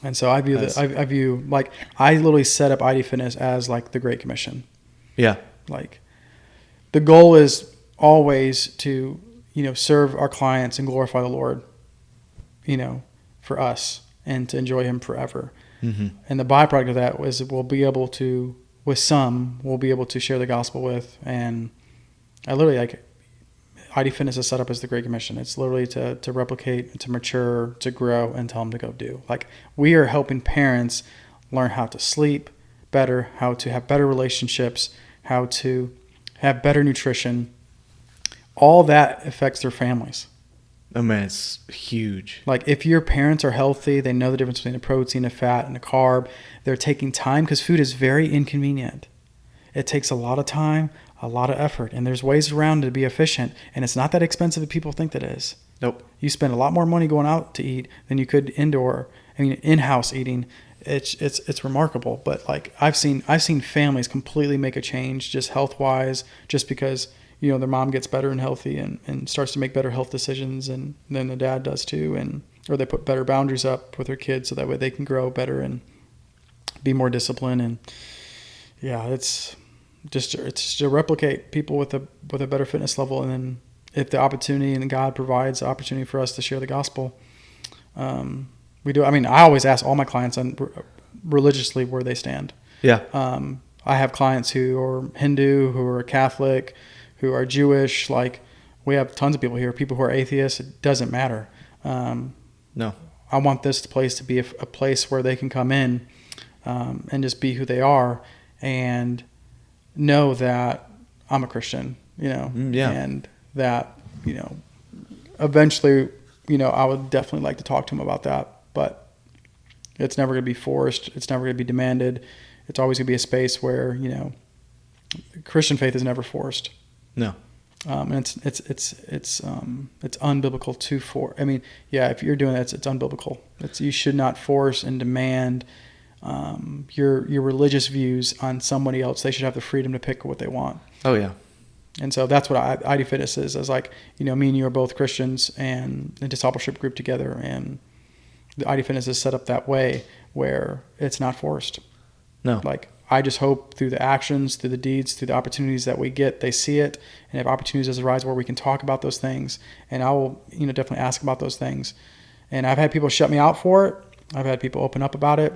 And so I view I literally set up IDFitness as like the Great Commission. Yeah. Like the goal is always to, serve our clients and glorify the Lord, for us and to enjoy him forever. Mm-hmm. And the byproduct of that was we'll be able to share the gospel with. And I literally IDFitness is set up as the Great Commission. It's literally to replicate, to mature, to grow, and tell them to go do. We are helping parents learn how to sleep better, how to have better relationships, how to have better nutrition. All that affects their families. Oh man, it's huge. If your parents are healthy, they know the difference between a protein, a fat, and a carb. They're taking time because food is very inconvenient. It takes a lot of time, a lot of effort, and there's ways around to be efficient. And it's not that expensive as people think that it is. Nope. You spend a lot more money going out to eat than you could in-house eating. It's remarkable. But I've seen families completely make a change just health-wise, just because their mom gets better and healthy and starts to make better health decisions, and then the dad does too, or they put better boundaries up with their kids so that way they can grow better and be more disciplined. And yeah, it's to replicate people with a better fitness level. And then if the opportunity and God provides the opportunity for us to share the gospel, we do. I always ask all my clients religiously where they stand. Yeah. I have clients who are Hindu, who are Catholic, who are Jewish. Like, we have tons of people here, people who are atheists. It doesn't matter. No. I want this place to be a place where they can come in and just be who they are and know that I'm a Christian, and that, eventually, I would definitely like to talk to them about that, but it's never going to be forced. It's never going to be demanded. It's always going to be a space where, Christian faith is never forced. No. And it's unbiblical to force. I mean, yeah, if you're doing that, it's unbiblical. You should not force and demand your religious views on somebody else. They should have the freedom to pick what they want. Oh yeah. And so that's what IDFitness is. It's like, me and you are both Christians and a discipleship group together, and the IDFitness is set up that way where it's not forced. No. Like, I just hope through the actions, through the deeds, through the opportunities that we get, they see it, and if opportunities arise where we can talk about those things, and I will, definitely ask about those things. And I've had people shut me out for it. I've had people open up about it.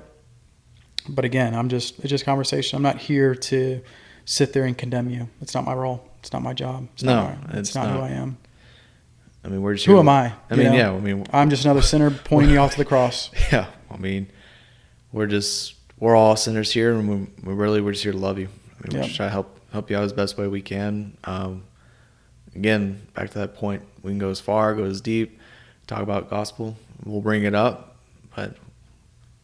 But again, it's just conversation. I'm not here to sit there and condemn you. It's not my role. It's not my job. It's not who I am. I mean, we're just who am I? I'm just another sinner pointing you out to the cross. Yeah. I mean, we're all sinners here, and we're just here to love you. We're just trying to help you out as best way we can. Again, back to that point, we can go as far, go as deep, talk about gospel. We'll bring it up, but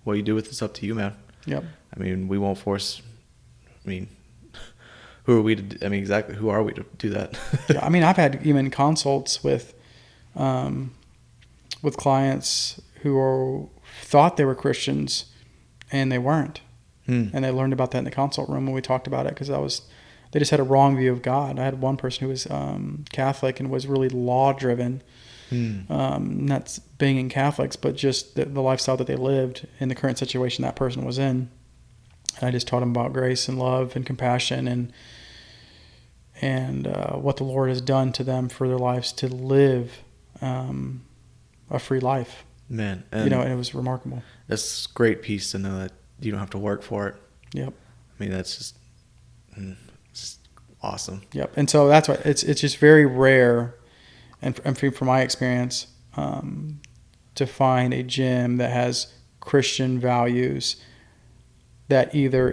what you do with it's up to you, man. Yep. I mean, we won't force. I mean, who are we to? I mean, exactly, who are we to do that? Yeah, I mean, I've had even consults with clients who thought they were Christians, and they weren't. And they learned about that in the consult room when we talked about it, because they just had a wrong view of God. I had one person who was Catholic and was really law-driven, not banging Catholics, but just the lifestyle that they lived in the current situation that person was in. And I just taught them about grace and love and compassion and what the Lord has done to them for their lives to live a free life. Man, and it was remarkable. That's great peace to know that you don't have to work for it. Yep. I mean, that's just awesome. Yep. And so that's why it's just very rare, and from my experience, to find a gym that has Christian values that either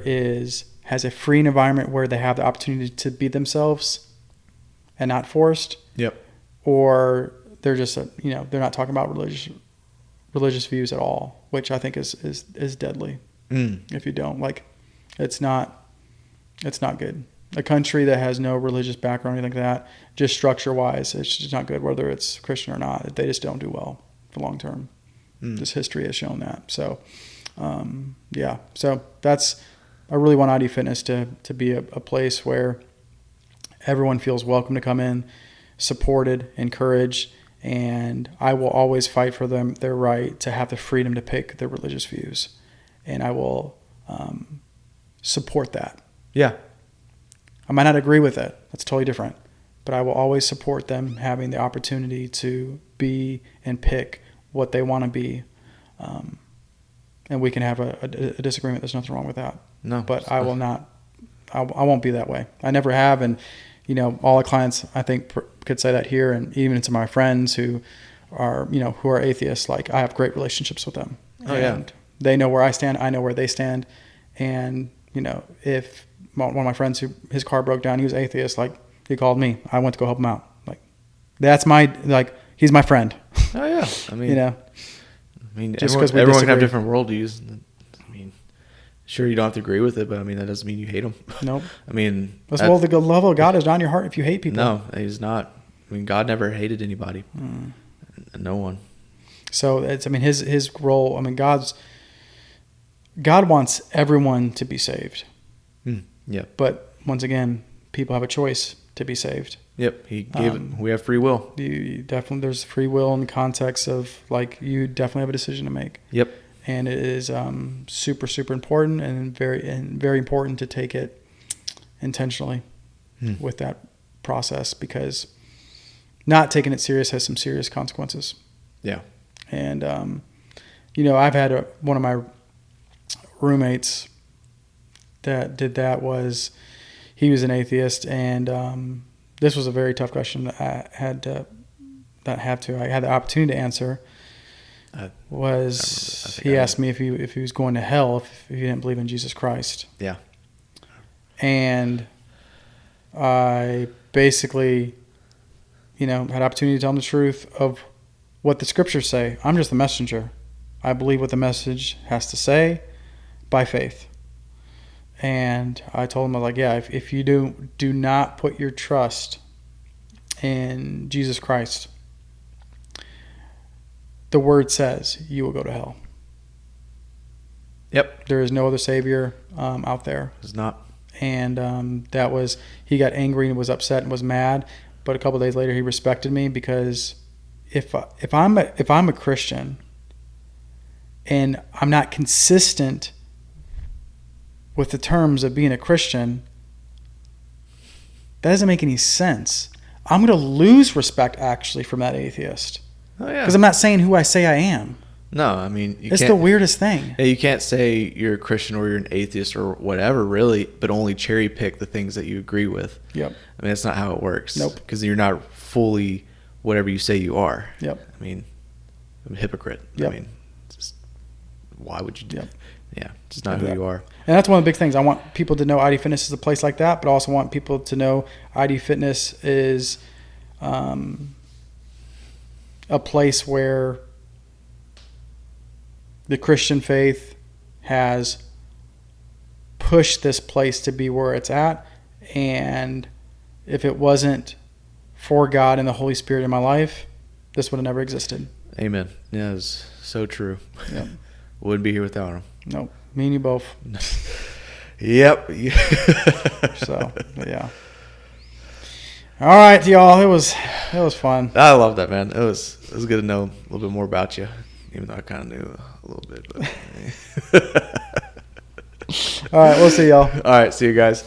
has a free environment where they have the opportunity to be themselves and not forced. Yep. Or they're just they're not talking about religious views at all, which I think is deadly. If you don't, it's not good. A country that has no religious background or anything like that, just structure wise, it's just not good, whether it's Christian or not. They just don't do well for long term. Just history has shown that. So so I really want IDFitness to be a place where everyone feels welcome to come in, supported, encouraged, and I will always fight for their right to have the freedom to pick their religious views. And I will support that. Yeah. I might not agree with it. That's totally different. But I will always support them having the opportunity to be and pick what they want to be. And we can have a disagreement. There's nothing wrong with that. No. But I will not. I won't be that way. I never have. And, all the clients, I think, could say that here. And even to my friends who are atheists, I have great relationships with them. Oh, and they know where I stand. I know where they stand. And, if one of my friends his car broke down, he was atheist, he called me. I went to go help him out. That's he's my friend. Oh, yeah. I mean, just everyone can have different worldviews. I mean, sure, you don't have to agree with it, but I mean, that doesn't mean you hate them. Nope. I mean, the love of God is not in your heart if you hate people. No, he's not. I mean, God never hated anybody. No one. So his role. God wants everyone to be saved. Yeah. But once again, people have a choice to be saved. Yep. He gave it. We have free will. You definitely, there's free will in the context of you definitely have a decision to make. Yep. And it is super, super important and very important to take it intentionally with that process, because not taking it serious has some serious consequences. Yeah. And, I've had one of my roommates that did that was he was an atheist, and this was a very tough question that I had the opportunity to answer. He asked me if he was going to hell if he didn't believe in Jesus Christ. Yeah. And I basically, had opportunity to tell him the truth of what the scriptures say. I'm just the messenger. I believe what the message has to say by faith. And I told him, I was like, yeah, if you do not put your trust in Jesus Christ, the word says you will go to hell. Yep. There is no other Savior out there. It's not. And he got angry and was upset and was mad. But a couple of days later, he respected me, because if I'm a Christian and I'm not consistent with the terms of being a Christian, that doesn't make any sense. I'm going to lose respect actually from that atheist. Oh yeah. Because I'm not saying who I say I am. No, I mean, it's the weirdest thing. Yeah, you can't say you're a Christian or you're an atheist or whatever, really, but only cherry pick the things that you agree with. Yep. I mean, that's not how it works. Nope. Because you're not fully whatever you say you are. Yep. I mean, I'm a hypocrite. Yep. I mean, why would you do? Yep. Yeah, it's just not who you are. And that's one of the big things. I want people to know IDFitness is a place like that, but I also want people to know IDFitness is a place where the Christian faith has pushed this place to be where it's at. And if it wasn't for God and the Holy Spirit in my life, this would have never existed. Amen. Yeah, it's so true. Yep. Wouldn't be here without him. Nope. Me and you both. Yep. So, but yeah. All right, y'all. It was fun. I love that, man. It was good to know a little bit more about you, even though I kind of knew a little bit. But all right, we'll see y'all. All right, see you guys.